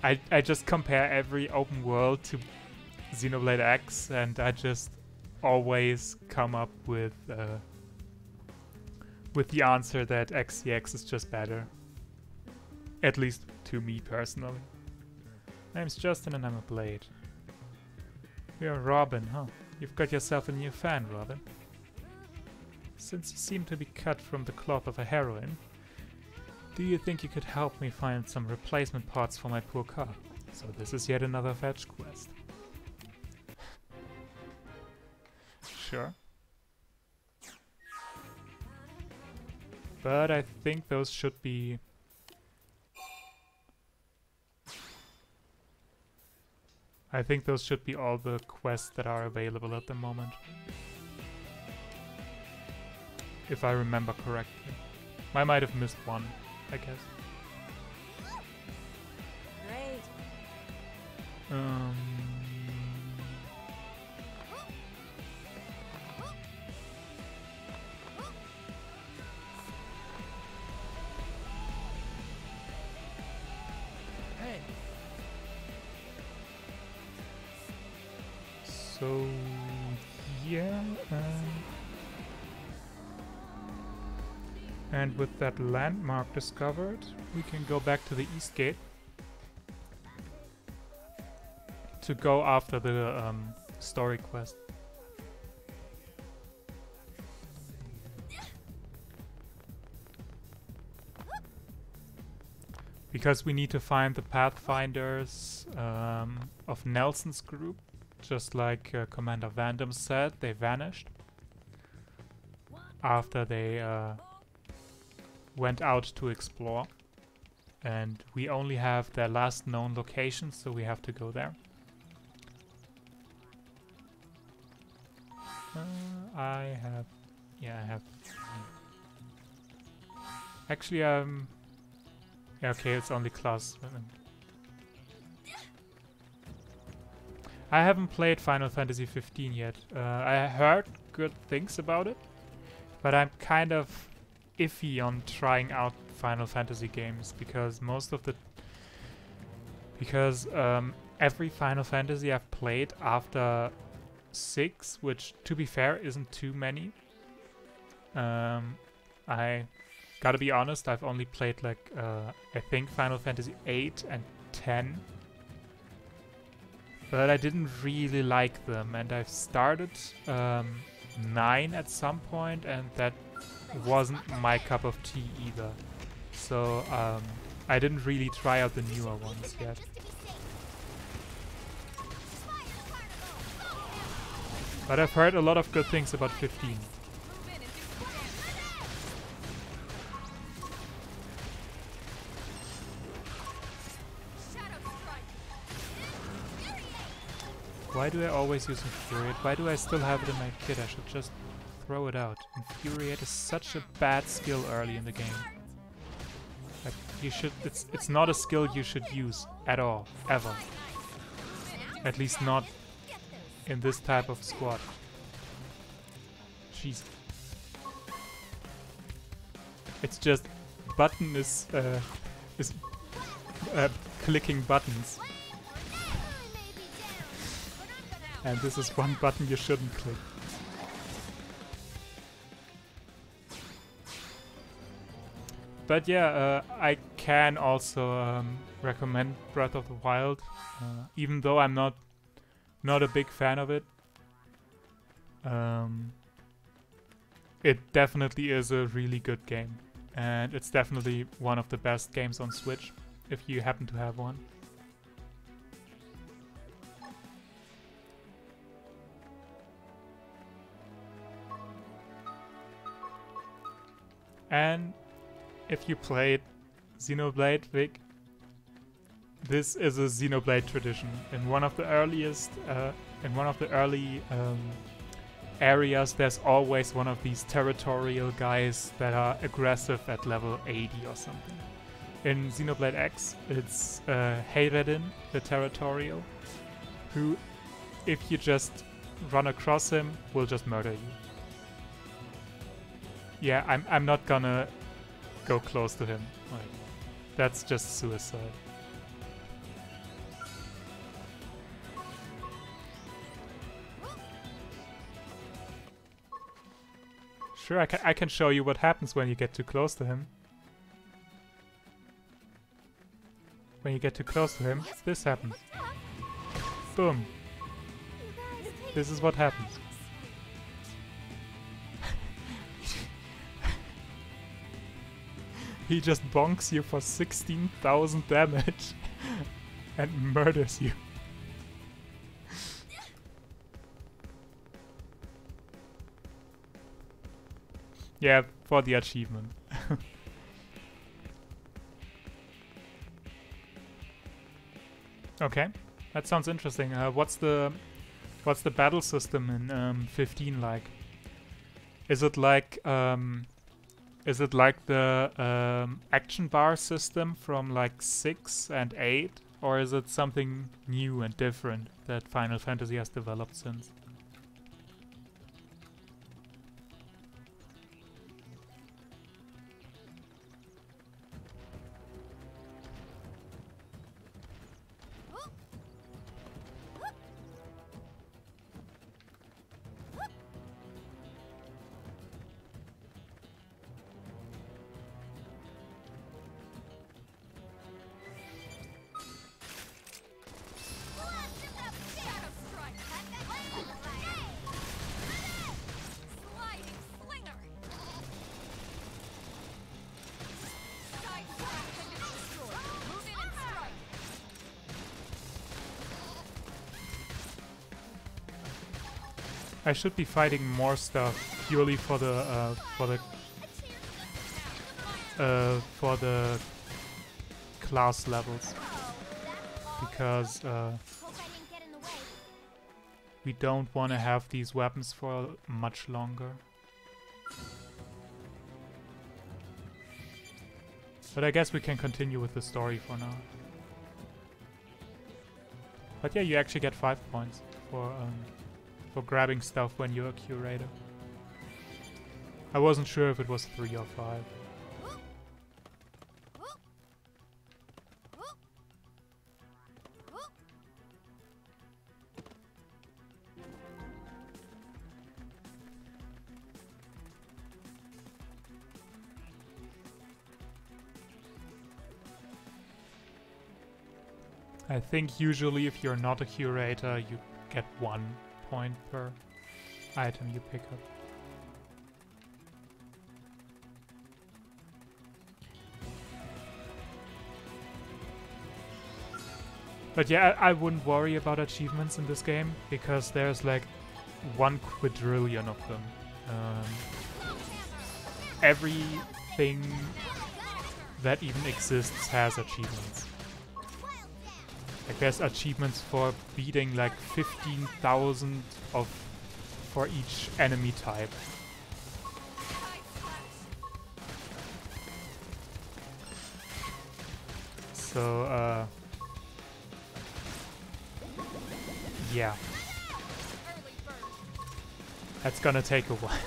I just compare every open world to Xenoblade X, and I just always come up with the answer that XCX is just better. At least to me personally. My name's Justin and I'm a Blade. You're Robin, huh? You've got yourself a new fan, Robin. Since you seem to be cut from the cloth of a heroine, do you think you could help me find some replacement parts for my poor car? So this is yet another fetch quest. Sure. But I think those should be... I think those should be all the quests that are available at the moment. If I remember correctly. I might have missed one, I guess. Great. Hey. So, yeah. And with that landmark discovered, we can go back to the East Gate to go after the story quest. Because we need to find the Pathfinders of Nelson's group. Just like Commander Vandam said, they vanished after they went out to explore. And we only have their last known location, so we have to go there. I have... Yeah, I have... Actually, yeah, okay, it's only class women. I haven't played Final Fantasy 15 yet. I heard good things about it, but I'm kind of iffy on trying out Final Fantasy games because every Final Fantasy I've played after 6, which to be fair isn't too many. I gotta be honest, I've only played like I think Final Fantasy 8 and 10, but I didn't really like them, and I've started 9 at some point, and that wasn't my cup of tea either. So I didn't really try out the newer ones yet. But I've heard a lot of good things about 15. Why do I always use Infuriate? Why do I still have it in my kit? I should just throw it out. Infuriate is such a bad skill early in the game. Like, you should, it's not a skill you should use at all, ever. At least not in this type of squad. Jeez. It's just button is clicking buttons. And this is one button you shouldn't click. But yeah, I can also recommend Breath of the Wild, even though I'm not a big fan of it. It definitely is a really good game, and it's definitely one of the best games on Switch, if you happen to have one. And if you played Xenoblade, Vic, this is a Xenoblade tradition. In one of the earliest, early areas, there's always one of these territorial guys that are aggressive at level 80 or something. In Xenoblade X, it's Hayredin, the territorial, who, if you just run across him, will just murder you. Yeah, I'm not gonna go close to him. Like, that's just suicide. Sure, I can show you what happens when you get too close to him. When you get too close to him, this happens. Boom. This is what happens. He just bonks you for 16,000 damage and murders you. Yeah, for the achievement. Okay, that sounds interesting. What's the battle system in 15 like? Is it like the action bar system from like 6 and 8, or is it something new and different that Final Fantasy has developed since? I should be fighting more stuff purely for the class levels, because we don't want to have these weapons for much longer. But I guess we can continue with the story for now. But yeah, you actually get 5 points for grabbing stuff when you're a curator. I wasn't sure if it was 3 or 5. I think usually if you're not a curator, you get 1 point per item you pick up. But yeah, I wouldn't worry about achievements in this game, because there's like 1 quadrillion of them. Everything that even exists has achievements. Like there's achievements for beating like 15,000 for each enemy type. So yeah. That's gonna take a while.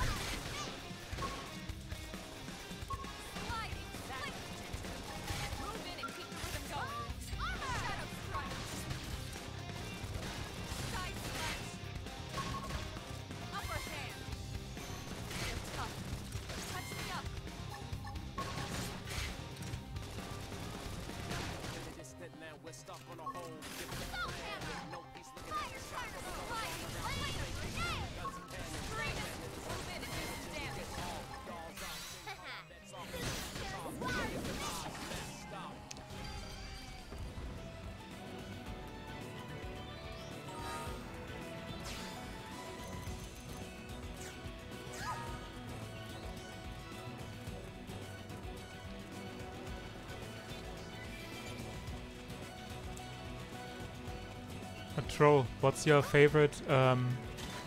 Troll, what's your favorite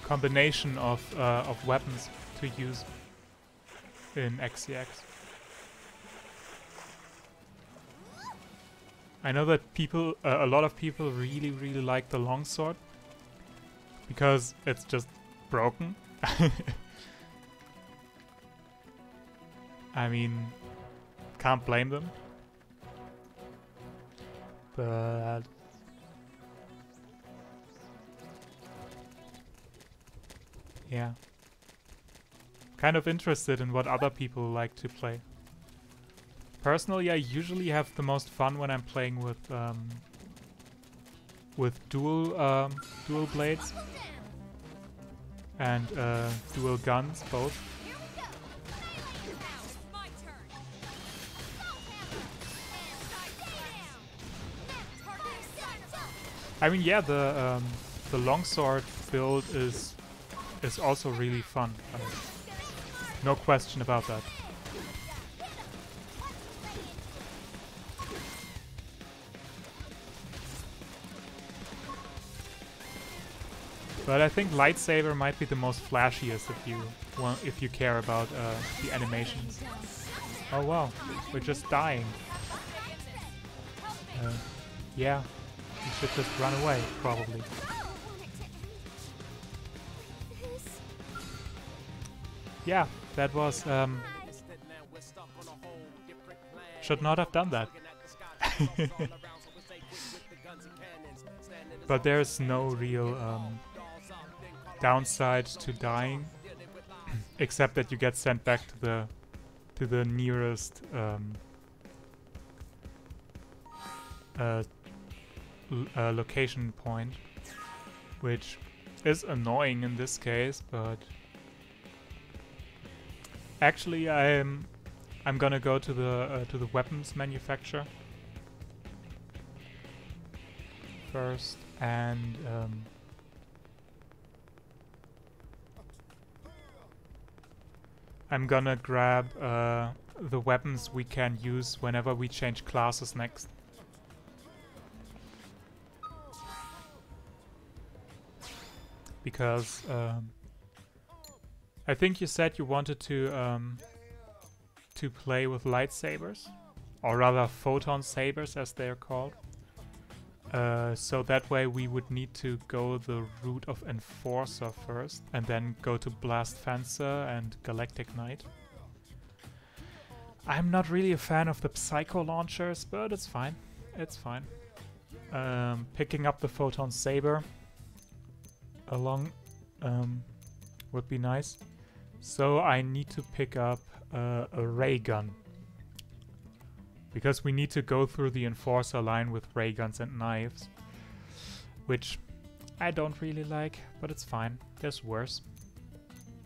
combination of weapons to use in XCX? I know that people, a lot of people really like the longsword because it's just broken. I mean, can't blame them. But yeah, kind of interested in what other people like to play. Personally, I usually have the most fun when I'm playing with dual blades and dual guns, both. I mean, yeah, the longsword build is also really fun. No question about that. But I think lightsaber might be the most flashiest if you care about the animations. Oh wow, we're just dying. Yeah, we should just run away, probably. Yeah, that was should not have done that. But there's no real downside to dying, except that you get sent back to the nearest location point, which is annoying in this case, but actually I'm gonna go to the weapons manufacturer first, and I'm gonna grab the weapons we can use whenever we change classes next. Because I think you said you wanted to play with lightsabers, or rather photon sabers as they are called. So that way we would need to go the route of Enforcer first, and then go to Blast Fencer and Galactic Knight. I'm not really a fan of the Psycho launchers, but it's fine. It's fine. Picking up the Photon Saber along would be nice. So I need to pick up a ray gun, because we need to go through the Enforcer line with ray guns and knives, which I don't really like, but it's fine. There's worse.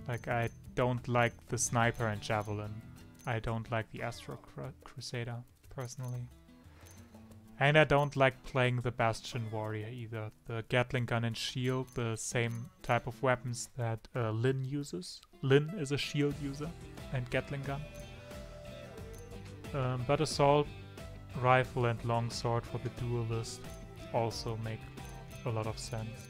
Like, I don't like the Sniper and Javelin. I don't like the Astro Crusader, personally. And I don't like playing the Bastion Warrior either. The Gatling Gun and Shield, the same type of weapons that Lin uses. Lin is a shield user and Gatling Gun. But Assault Rifle and Longsword for the Duelist also make a lot of sense.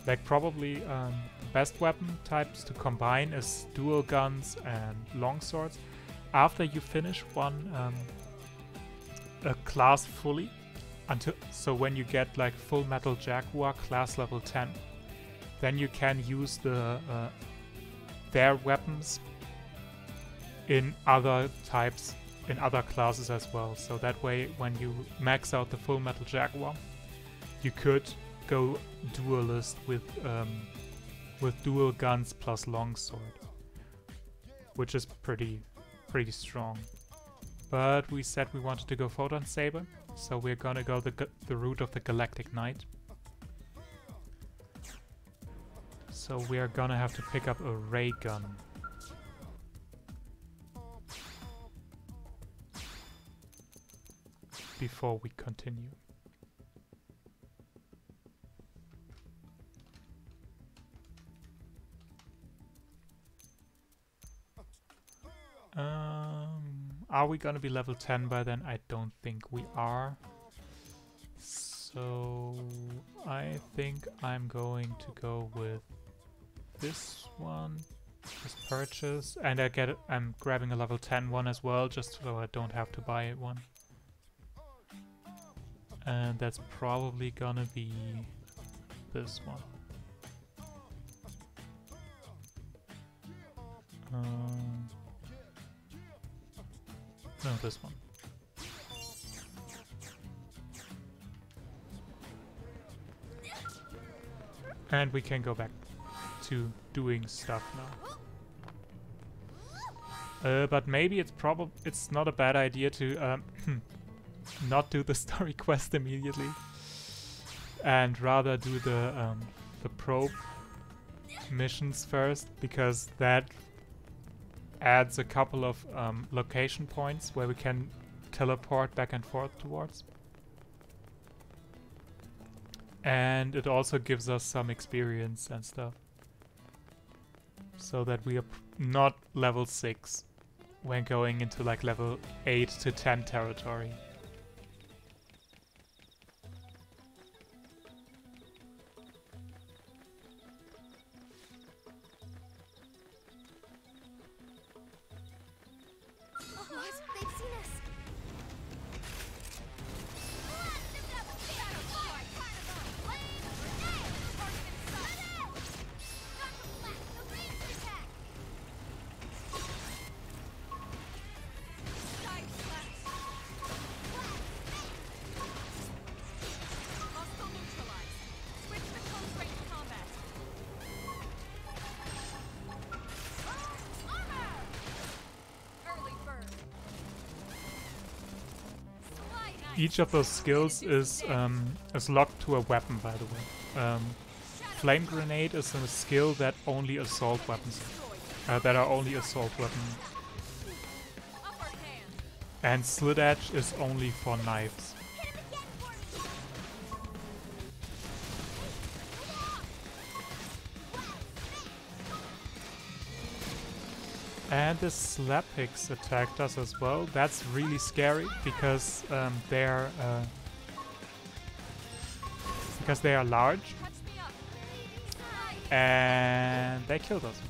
Like, probably the best weapon types to combine is dual guns and longswords. After you finish a class fully, so when you get like Full Metal Jaguar class level 10, then you can use their weapons in other types, in other classes as well. So that way, when you max out the Full Metal Jaguar, you could go duelist with dual guns plus longsword, which is pretty strong. But we said we wanted to go Photon Saber, so we're gonna go the route of the Galactic Knight. So we are gonna have to pick up a ray gun. Before we continue. Are we gonna be level 10 by then? I don't think we are. So I think I'm going to go with this one, this purchase, and I'm grabbing a level 10 one as well, just so I don't have to buy one. And that's probably gonna be this one. No, this one. And we can go back to doing stuff now. But maybe it's not a bad idea to not do the story quest immediately, and rather do the probe missions first, because that adds a couple of location points where we can teleport back and forth towards. And it also gives us some experience and stuff, so that we are not level 6 when going into like level 8 to 10 territory. Each of those skills is locked to a weapon, by the way. Flame Grenade is a skill that only assault weapons that are only assault weapons. And Slit Edge is only for knives. And the Slap Hicks attacked us as well. That's really scary because they are large and they killed us.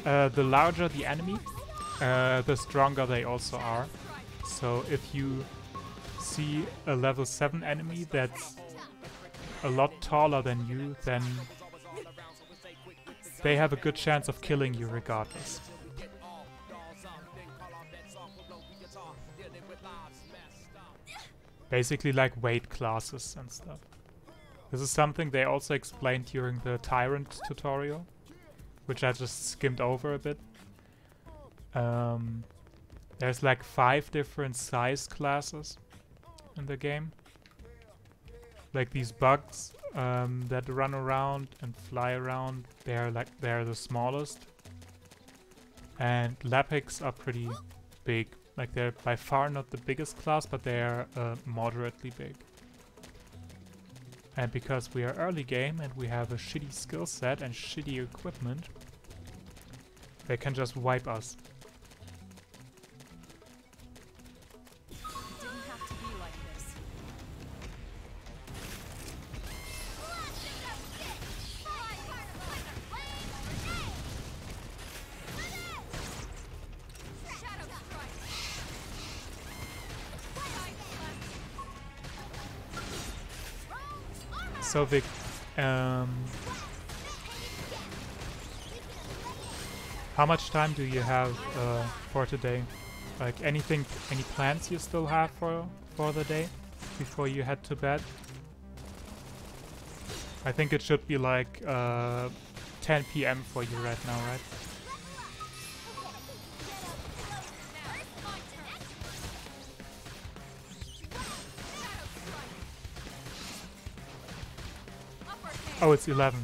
The larger the enemy, the stronger they also are. So if you see a level 7 enemy that's a lot taller than you, then they have a good chance of killing you regardless. Basically like weight classes and stuff. This is something they also explained during the Tyrant tutorial, which I just skimmed over a bit. There's like 5 different size classes in the game. Like these bugs that run around and fly around, they're the smallest. And Lapics are pretty big. Like they're by far not the biggest class, but they're moderately big. And because we are early game and we have a shitty skill set and shitty equipment, they can just wipe us. It didn't have to be like this. So Vic, how much time do you have for today? Like any plans you still have for the day before you head to bed? I think it should be like 10 PM for you right now, right? Oh, it's 11.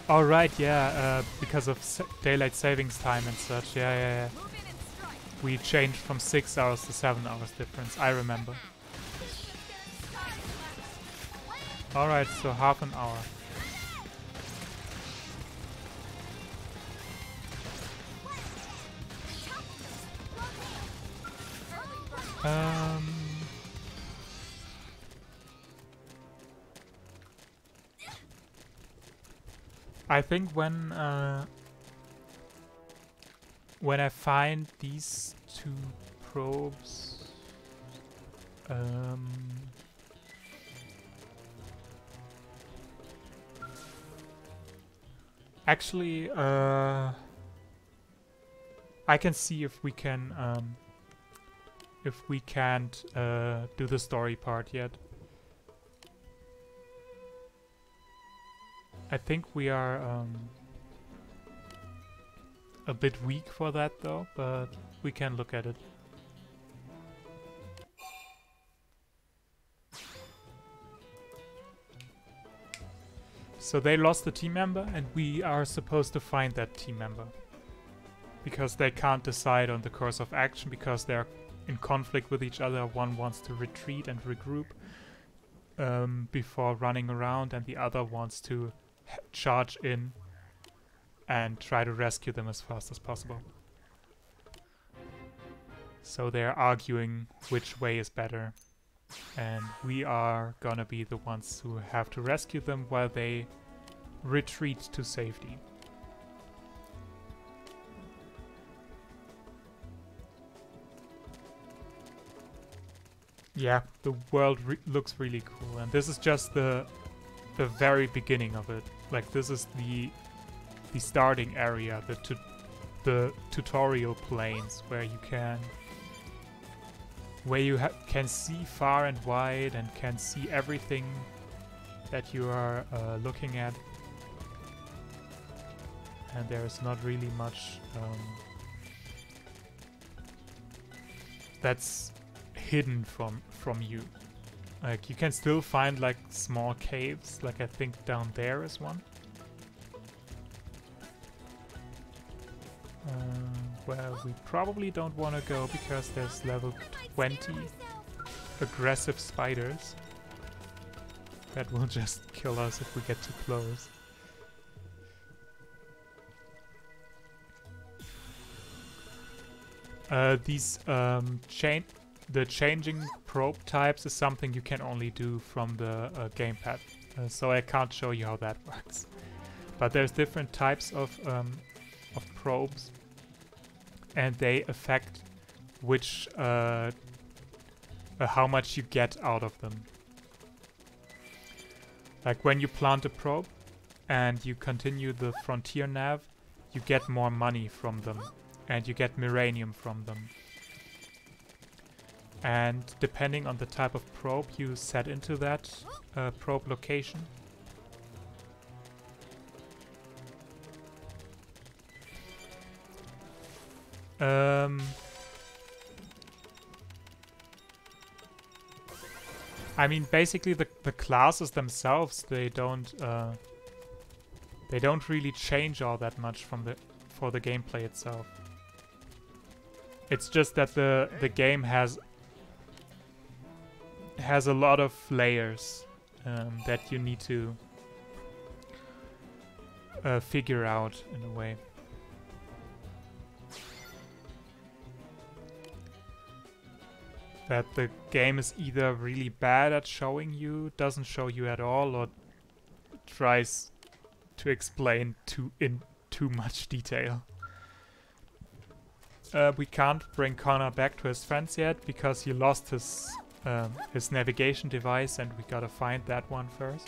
All right, yeah, because of daylight savings time and such. Yeah. We changed from 6 hours to 7 hours difference. I remember. All right, so half an hour. I think when I find these 2 probes, actually, I can see if we can, if we can't do the story part yet. I think we are a bit weak for that though, but we can look at it. So they lost a team member and we are supposed to find that team member. Because they can't decide on the course of action because they're in conflict with each other. One wants to retreat and regroup before running around, and the other wants to charge in and try to rescue them as fast as possible. So they're arguing which way is better, and we are gonna be the ones who have to rescue them while they retreat to safety. Yeah, the world looks really cool, and this is just the very beginning of it. Like this is the starting area, the tutorial plains where you can can see far and wide and can see everything that you are looking at. And there's not really much that's hidden from you. Like you can still find like small caves, like I think down there is one. Well, we probably don't want to go because there's level 20 aggressive spiders that will just kill us if we get too close. The changing probe types is something you can only do from the gamepad, so I can't show you how that works. But there's different types of probes, and they affect which how much you get out of them. Like when you plant a probe and you continue the frontier nav, you get more money from them and you get miranium from them. And depending on the type of probe you set into that probe location, I mean, basically the classes themselves, they don't really change all that much from for the gameplay itself. It's just that the game has a lot of layers that you need to figure out in a way. That the game is either really bad at showing you, doesn't show you at all, or tries to explain in too much detail. We can't bring Connor back to his friends yet because he lost his navigation device, and we gotta find that one first.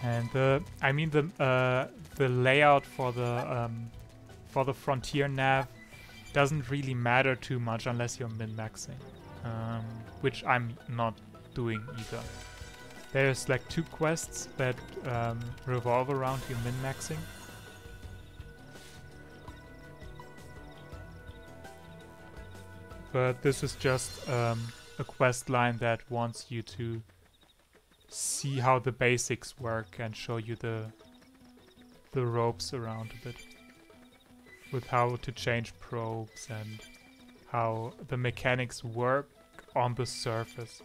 And I mean the layout for the frontier nav doesn't really matter too much unless you're min-maxing, which I'm not doing either. There's like 2 quests that revolve around you min-maxing. But this is just a quest line that wants you to see how the basics work and show you the ropes around a bit, with how to change probes and how the mechanics work on the surface.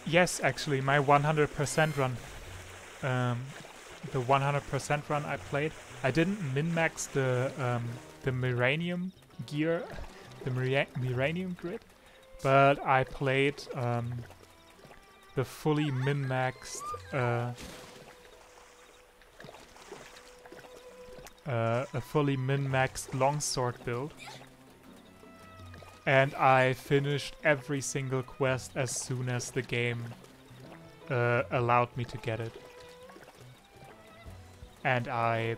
Yes, actually, my 100% run, the 100% run I played, I didn't min-max the Miranium gear, the Miranium grid, but I played the fully min-maxed a fully min-maxed longsword build. And I finished every single quest as soon as the game allowed me to get it. And I...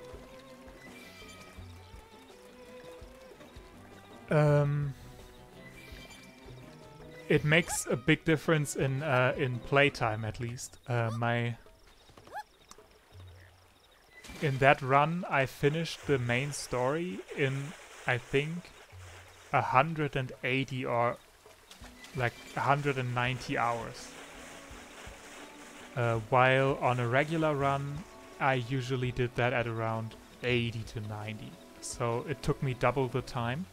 it makes a big difference in playtime, at least. In that run, I finished the main story in, I think, 180 or like 190 hours. While on a regular run, I usually did that at around 80 to 90. So it took me double the time.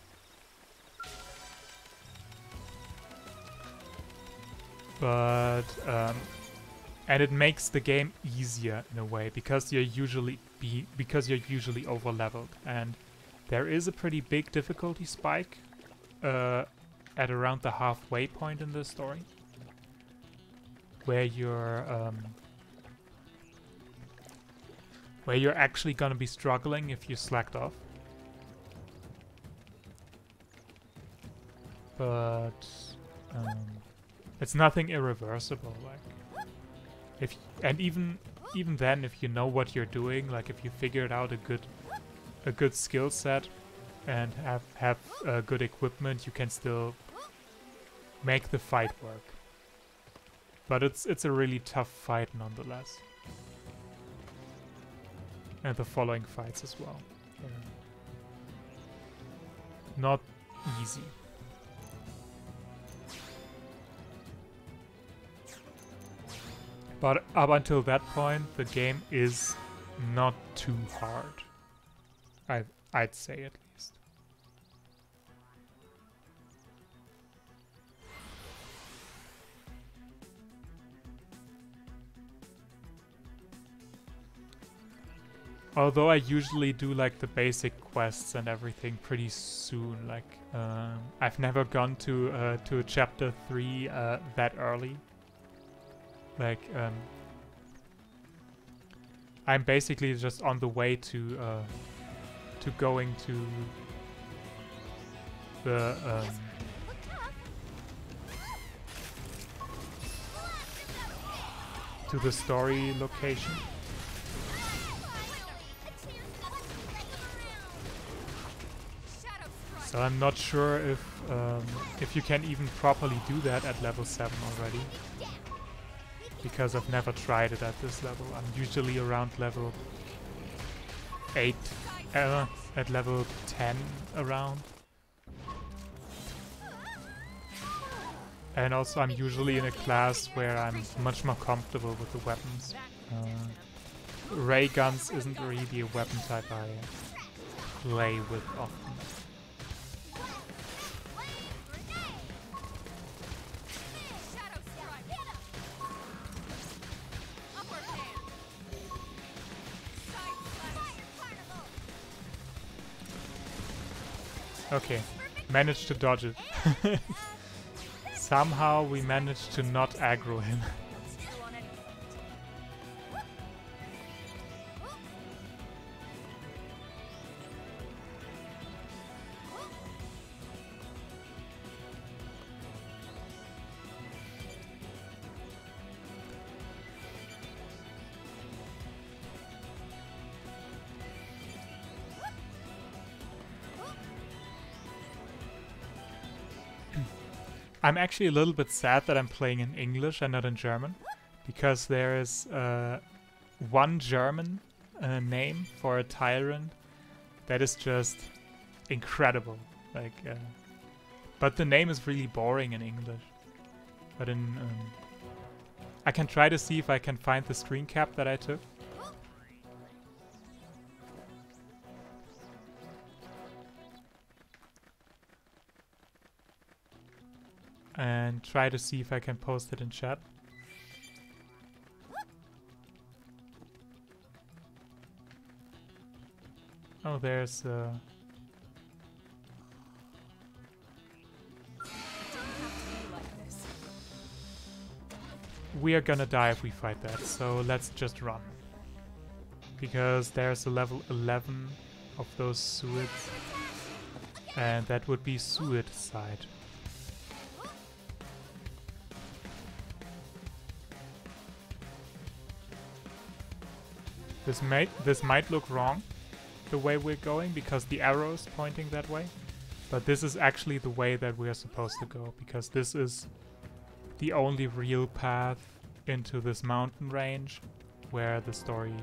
But and it makes the game easier in a way because you're usually over leveled, and there is a pretty big difficulty spike at around the halfway point in the story, where you're actually gonna be struggling if you slacked off. But it's nothing irreversible. Like, even then, if you know what you're doing, like if you figured out a good skill set and have good equipment, you can still make the fight work. But it's a really tough fight nonetheless. And the following fights as well. Yeah. Not easy. But up until that point, the game is not too hard. I'd say at least. Although I usually do like the basic quests and everything pretty soon. Like I've never gone to chapter 3 that early. Like I'm basically just on the way to going to the story location. So I'm not sure if you can even properly do that at level 7 already, because I've never tried it at this level. I'm usually around level 8, at level 10 around. And also I'm usually in a class where I'm much more comfortable with the weapons. Ray guns isn't really a weapon type I play with often. Okay, managed to dodge it. Somehow we managed to not aggro him. I'm actually a little bit sad that I'm playing in English and not in German, because there is one German name for a tyrant that is just incredible. Like, but the name is really boring in English. But in I can try to see if I can find the screen cap that I took. And try to see if I can post it in chat. Oh, there's we are gonna die if we fight that, so let's just run. Because there's a level 11 of those Suids, and that would be suicide. This might look wrong, the way we're going, because the arrow is pointing that way. But this is actually the way that we're supposed to go, because this is the only real path into this mountain range where the story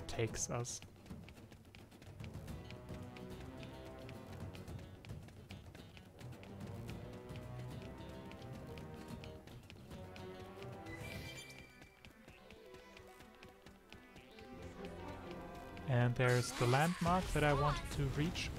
takes us. And there's the landmark that I wanted to reach.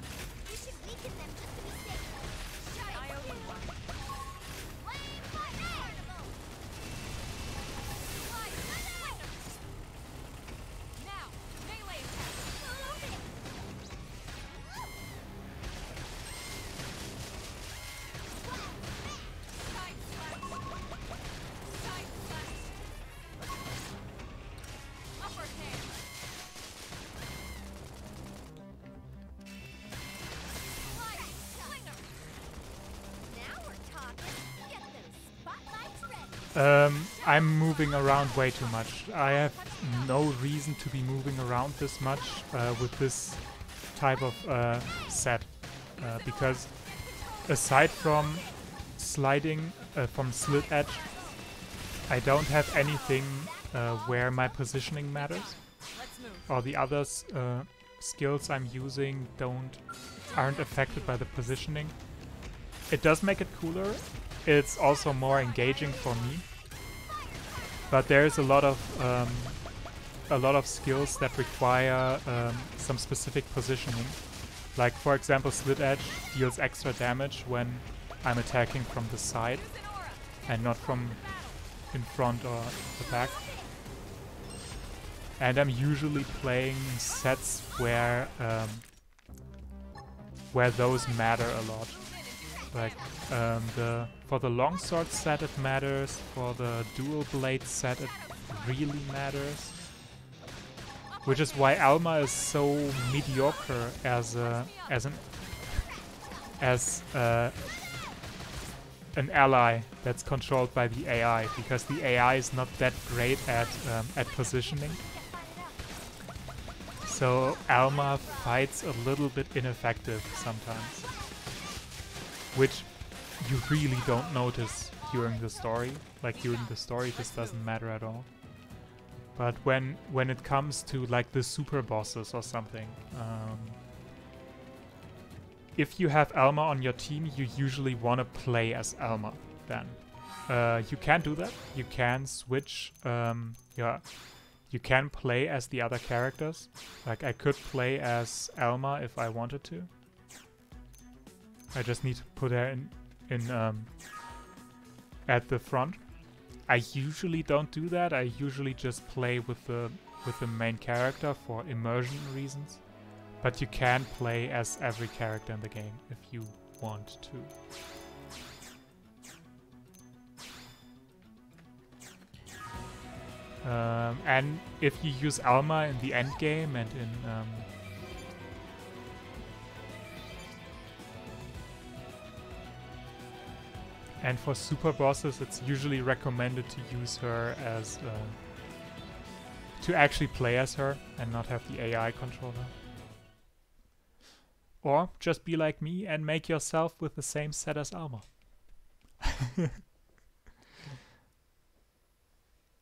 I'm moving around way too much. I have no reason to be moving around this much with this type of set, because aside from sliding from slit edge, I don't have anything where my positioning matters. or the others skills I'm using aren't affected by the positioning. It does make it cooler. It's also more engaging for me. But there's a lot of skills that require some specific positioning. Like for example, Slit Edge deals extra damage when I'm attacking from the side and not from in front or the back. And I'm usually playing sets where those matter a lot. Like for the longsword set it matters, for the dual blade set it really matters. Which is why Alma is so mediocre as an ally that's controlled by the AI, because the AI is not that great at positioning. So Alma fights a little bit ineffective sometimes, which you really don't notice during the story. Like during the story this doesn't matter at all. But when it comes to like the super bosses or something, if you have Alma on your team, you usually want to play as Alma then. You can do that. You can switch, you can play as the other characters. Like I could play as Alma if I wanted to. I just need to put her in at the front. I usually don't do that. I usually just play with the main character for immersion reasons. But you can play as every character in the game if you want to. And if you use Alma in the end game and in and for super bosses, it's usually recommended to use her as to actually play as her and not have the AI control her. Or just be like me and make yourself with the same set as Alma.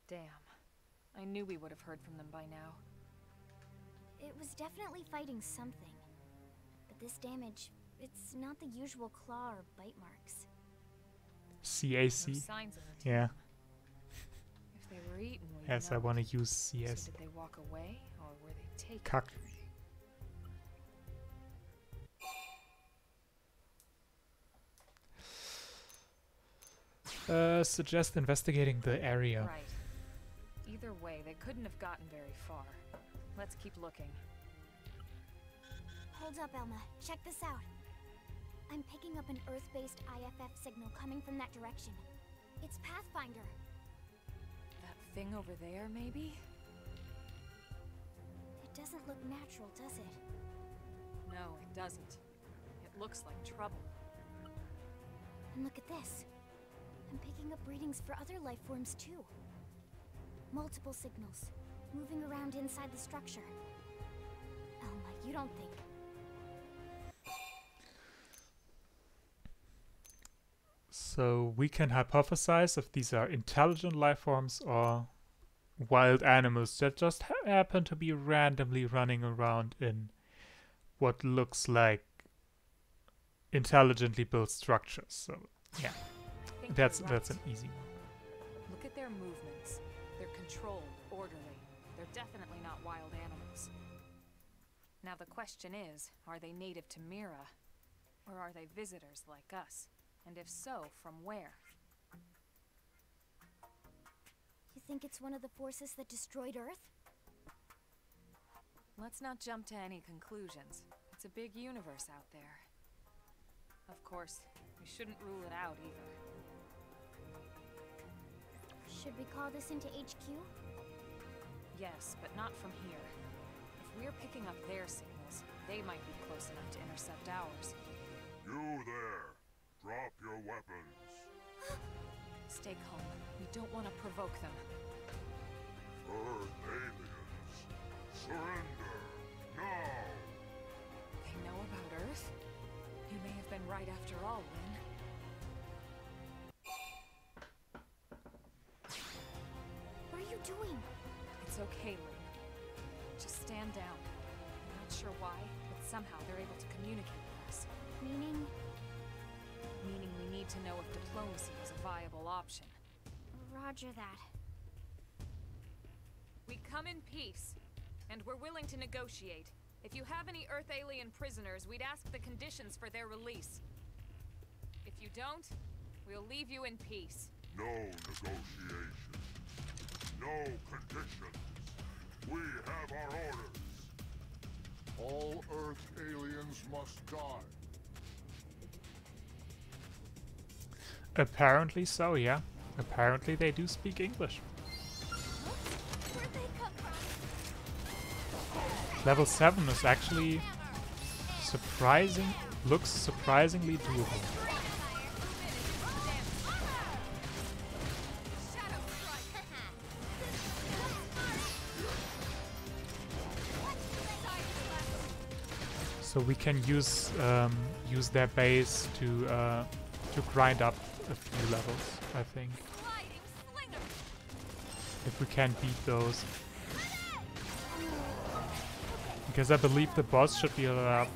Damn. I knew we would have heard from them by now. It was definitely fighting something. But this damage, it's not the usual claw or bite marks. CAC? No signs of her team. Yeah. If they were eaten, we'd Yes, know. I want to use CS. So did they walk away, or were they taken? Cuck. Suggest investigating the area. Right. Either way, they couldn't have gotten very far. Let's keep looking. Hold up, Elma. Check this out. I'm picking up an Earth-based IFF signal coming from that direction. It's Pathfinder. That thing over there, maybe? It doesn't look natural, does it? No, it doesn't. It looks like trouble. And look at this. I'm picking up readings for other life forms too. Multiple signals, moving around inside the structure. Elma, you don't think... So we can hypothesize if these are intelligent life forms or wild animals that just happen to be randomly running around in what looks like intelligently built structures. So yeah, that's an easy one. Look at their movements. They're controlled, orderly. They're definitely not wild animals. Now the question is, are they native to Mira? Or are they visitors like us? And if so, from where? You think it's one of the forces that destroyed Earth? Let's not jump to any conclusions. It's a big universe out there. Of course, we shouldn't rule it out either. Should we call this into HQ? Yes, but not from here. If we're picking up their signals, they might be close enough to intercept ours. You there! Drop your weapons! Stay calm. We don't want to provoke them. Earth aliens! Surrender! Now! They know about Earth? You may have been right after all, Lynn. What are you doing? It's okay, Lynn. Just down. I'm not sure why, but somehow they're able to communicate with us. Meaning? Meaning we need to know if diplomacy is a viable option. Roger that. We come in peace, and we're willing to negotiate. If you have any Earth alien prisoners, we'd ask the conditions for their release. If you don't, we'll leave you in peace. No negotiation. No conditions. We have our orders. All Earth aliens must die. Apparently so, yeah. Apparently they do speak English. Where'd they come from? Level 7 is actually looks surprisingly doable. So we can use their base to grind up a few levels, I think. If we can beat those. Because I believe the boss should be up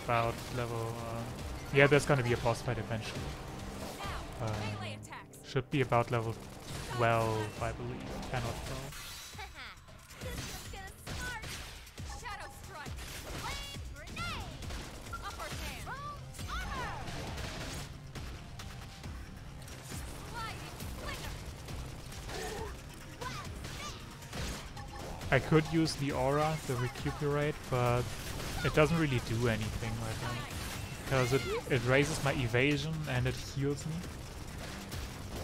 about level... yeah, there's gonna be a boss fight eventually. Should be about level 12, I believe. 10 or 12. I could use the aura, the recuperate, but it doesn't really do anything right now. Because it raises my evasion and it heals me.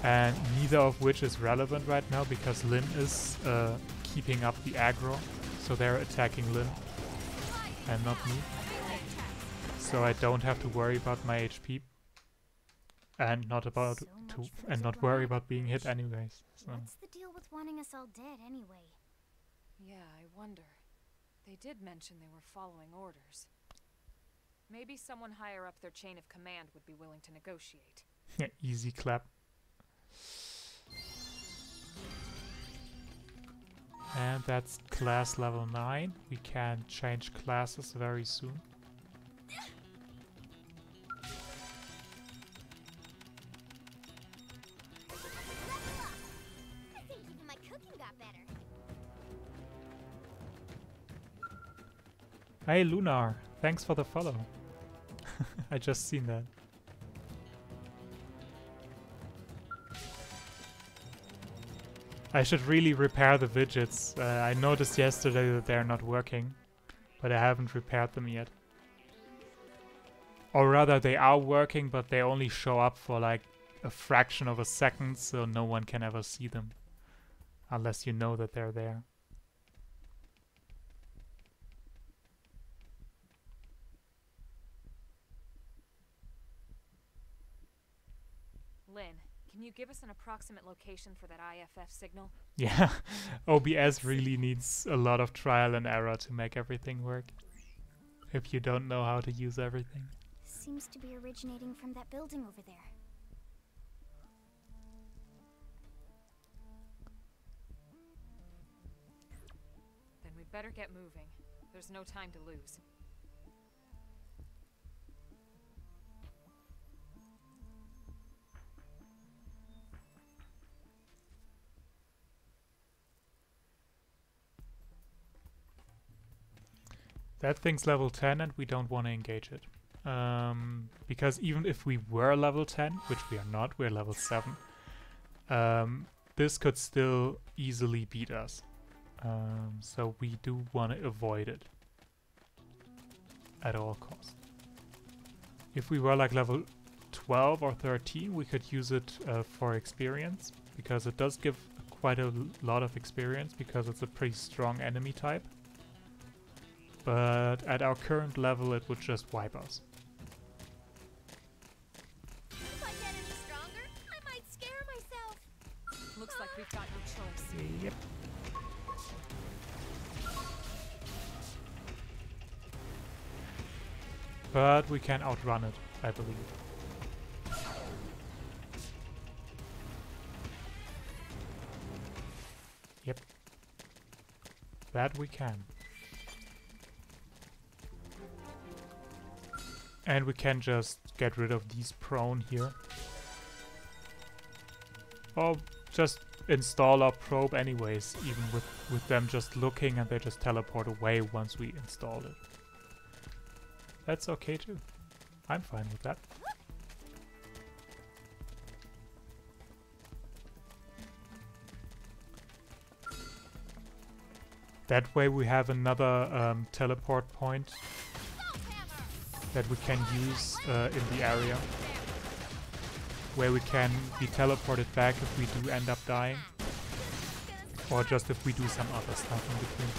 And neither of which is relevant right now because Lin is keeping up the aggro. So they're attacking Lin and not me. So I don't have to worry about my HP. And not worry about being hit anyways. So. What's the deal with wanting us all dead anyway? Yeah, I wonder. They did mention they were following orders. Maybe someone higher up their chain of command would be willing to negotiate. Yeah, easy clap. And that's class level 9. We can change classes very soon. I think even my cooking got better. Hey Lunar, thanks for the follow. I just seen that. I should really repair the widgets. I noticed yesterday that they're not working, but I haven't repaired them yet. Or rather, they are working, but they only show up for like a fraction of a second, so no one can ever see them. Unless you know that they're there. Lynn, can you give us an approximate location for that IFF signal? Yeah, OBS really needs a lot of trial and error to make everything work. If you don't know how to use everything. Seems to be originating from that building over there. Then we'd better get moving. There's no time to lose. That thing's level 10 and we don't want to engage it. Because even if we were level 10, which we are not, we're level 7, this could still easily beat us. So we do want to avoid it at all costs. If we were like level 12 or 13, we could use it for experience, because it does give quite a lot of experience, because it's a pretty strong enemy type. But at our current level, it would just wipe us. If I get any stronger, I might scare myself. Looks like we've got no choice. Yep. But we can outrun it, I believe. Yep. That we can. And we can just get rid of these prone here. Or just install our probe anyways, even with them just looking, and they just teleport away once we install it. That's okay too. I'm fine with that. That way we have another teleport point that we can use in the area, where we can be teleported back if we do end up dying, or just if we do some other stuff in between.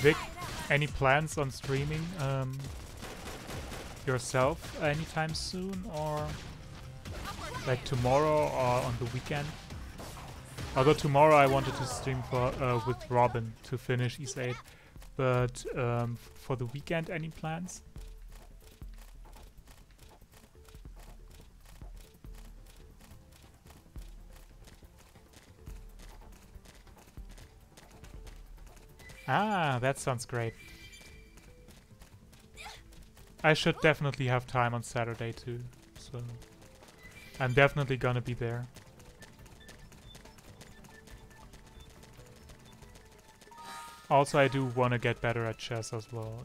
Vic, any plans on streaming yourself anytime soon, or like tomorrow or on the weekend? Although tomorrow I wanted to stream for with Robin to finish East 8, but for the weekend, any plans? Ah, that sounds great. I should definitely have time on Saturday too, so I'm definitely gonna be there. Also, I do want to get better at chess as well,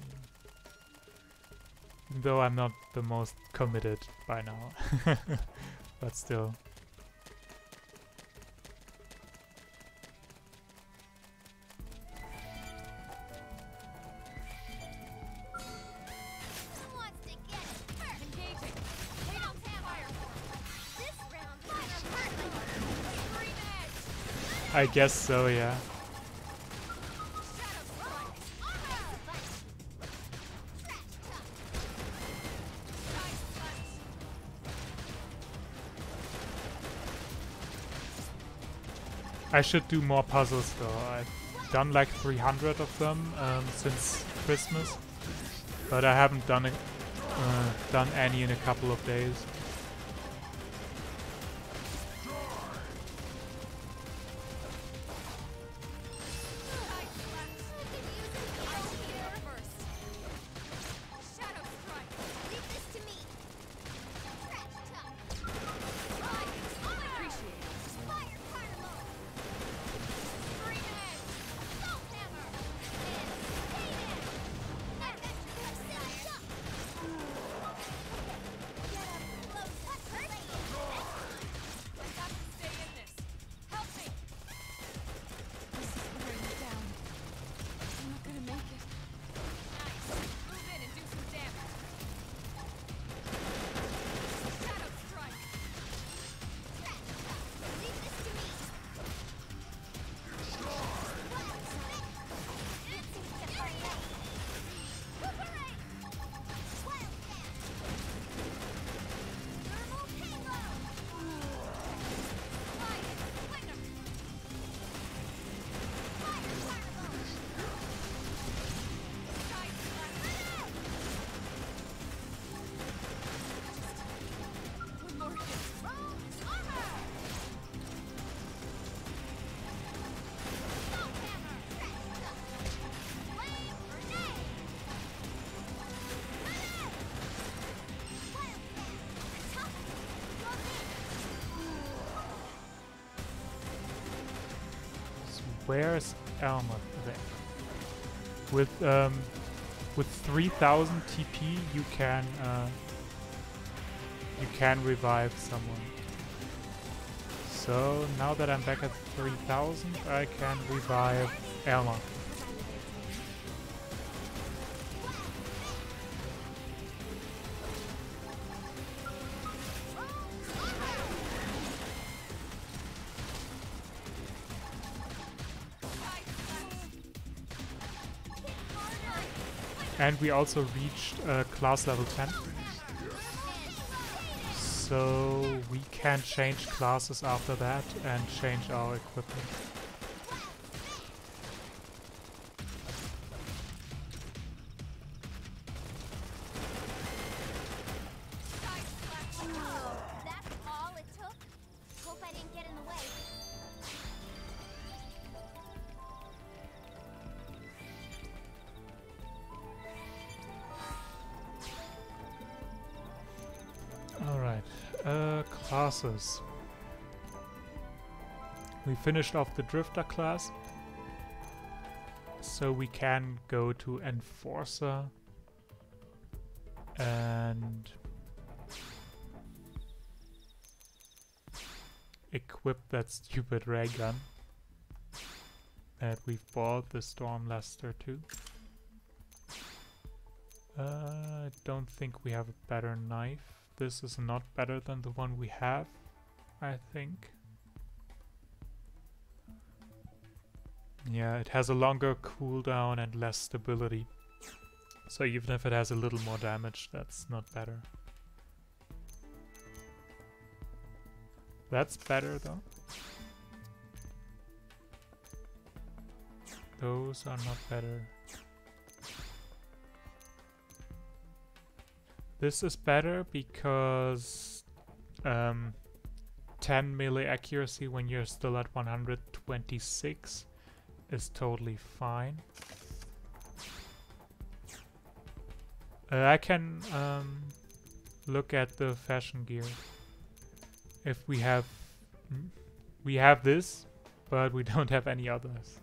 even though I'm not the most committed by now, but still. I guess so, yeah. I should do more puzzles though. I've done like 300 of them since Christmas, but I haven't done any in a couple of days. Where's Elma there? With 3000 TP, you can revive someone. So now that I'm back at 3000, I can revive Elma. And we also reached class level 10. So we can change classes after that and change our equipment. That's all it took? Hope I didn't get in the way. Alright, classes. We finished off the Drifter class. So we can go to Enforcer and equip that stupid ray gun that we've bought, the Stormlaster too. I don't think we have a better knife. This is not better than the one we have, I think. Yeah, it has a longer cooldown and less stability. So even if it has a little more damage, that's not better. That's better though. Those are not better. This is better because 10 melee accuracy when you're still at 126 is totally fine. I can look at the fashion gear. If we have this, but we don't have any others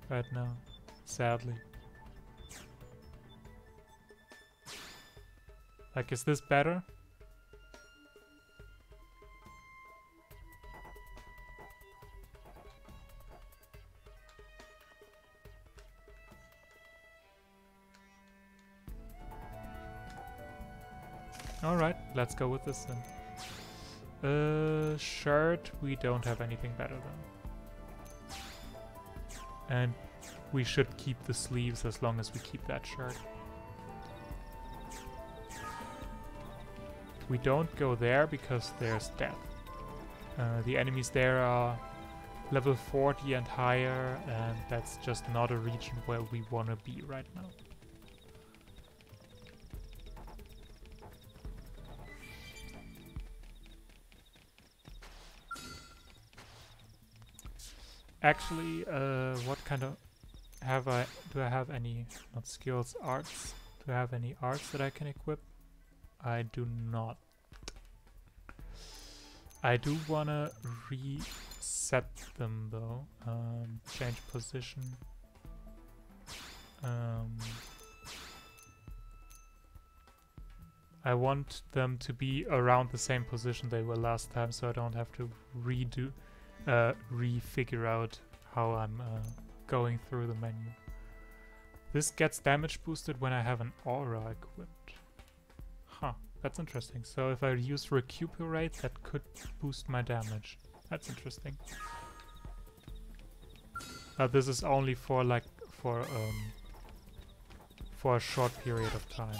right now, sadly. Like, is this better? Alright, let's go with this then. Shirt, we don't have anything better than. And we should keep the sleeves as long as we keep that shirt. We don't go there because there's death. The enemies there are level 40 and higher, and that's just not a region where we want to be right now. Actually, what kind of do I have any, not skills, arts? Do I have any arts that I can equip? I do not. I do wanna reset them though. Change position. I want them to be around the same position they were last time, so I don't have to refigure out how I'm going through the menu. This gets damage boosted when I have an aura equipped. Huh, that's interesting. So if I use recuperate, that could boost my damage. That's interesting. This is only for for a short period of time.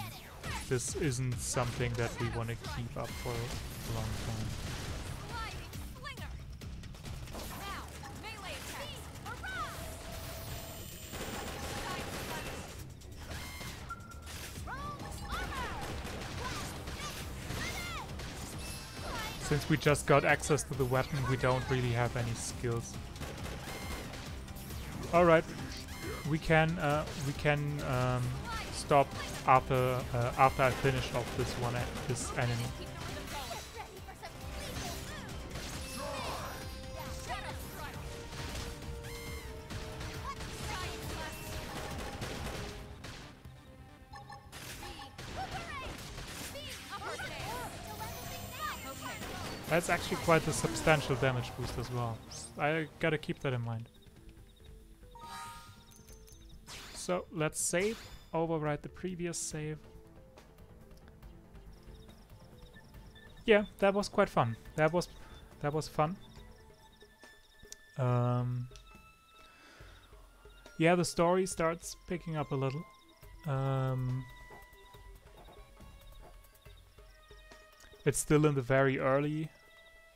This isn't something that we want to keep up for a long time. Since we just got access to the weapon, we don't really have any skills. All right, we can stop after I finish off this enemy. That's actually quite a substantial damage boost as well. I gotta keep that in mind. So let's save, overwrite the previous save. Yeah, that was quite fun. That was fun. Yeah, the story starts picking up a little. It's still in the very early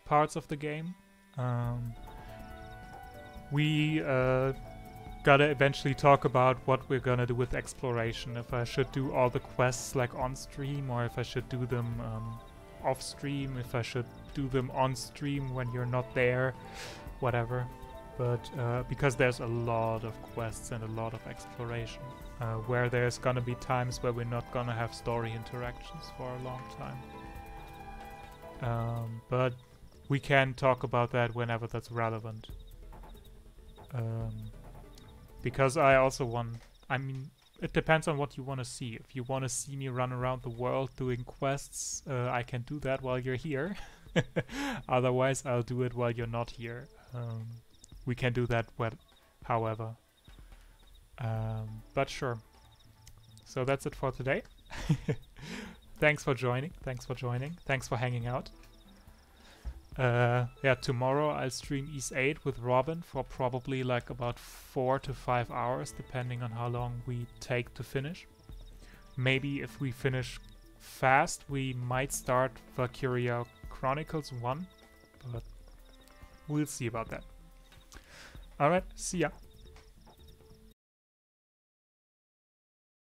parts of the game. We gotta eventually talk about what we're gonna do with exploration. If I should do all the quests like on stream, or if I should do them off stream, if I should do them on stream when you're not there, whatever. But because there's a lot of quests and a lot of exploration, where there's gonna be times where we're not gonna have story interactions for a long time. But we can talk about that whenever that's relevant. Because I also want... I mean, it depends on what you want to see. If you want to see me run around the world doing quests, I can do that while you're here. Otherwise, I'll do it while you're not here. We can do that however. But sure. So that's it for today. Thanks for joining. Thanks for hanging out. Yeah, tomorrow I'll stream East 8 with Robin for probably like about 4 to 5 hours, depending on how long we take to finish. Maybe if we finish fast, we might start Valkyria Chronicles 1, but we'll see about that. Alright, see ya.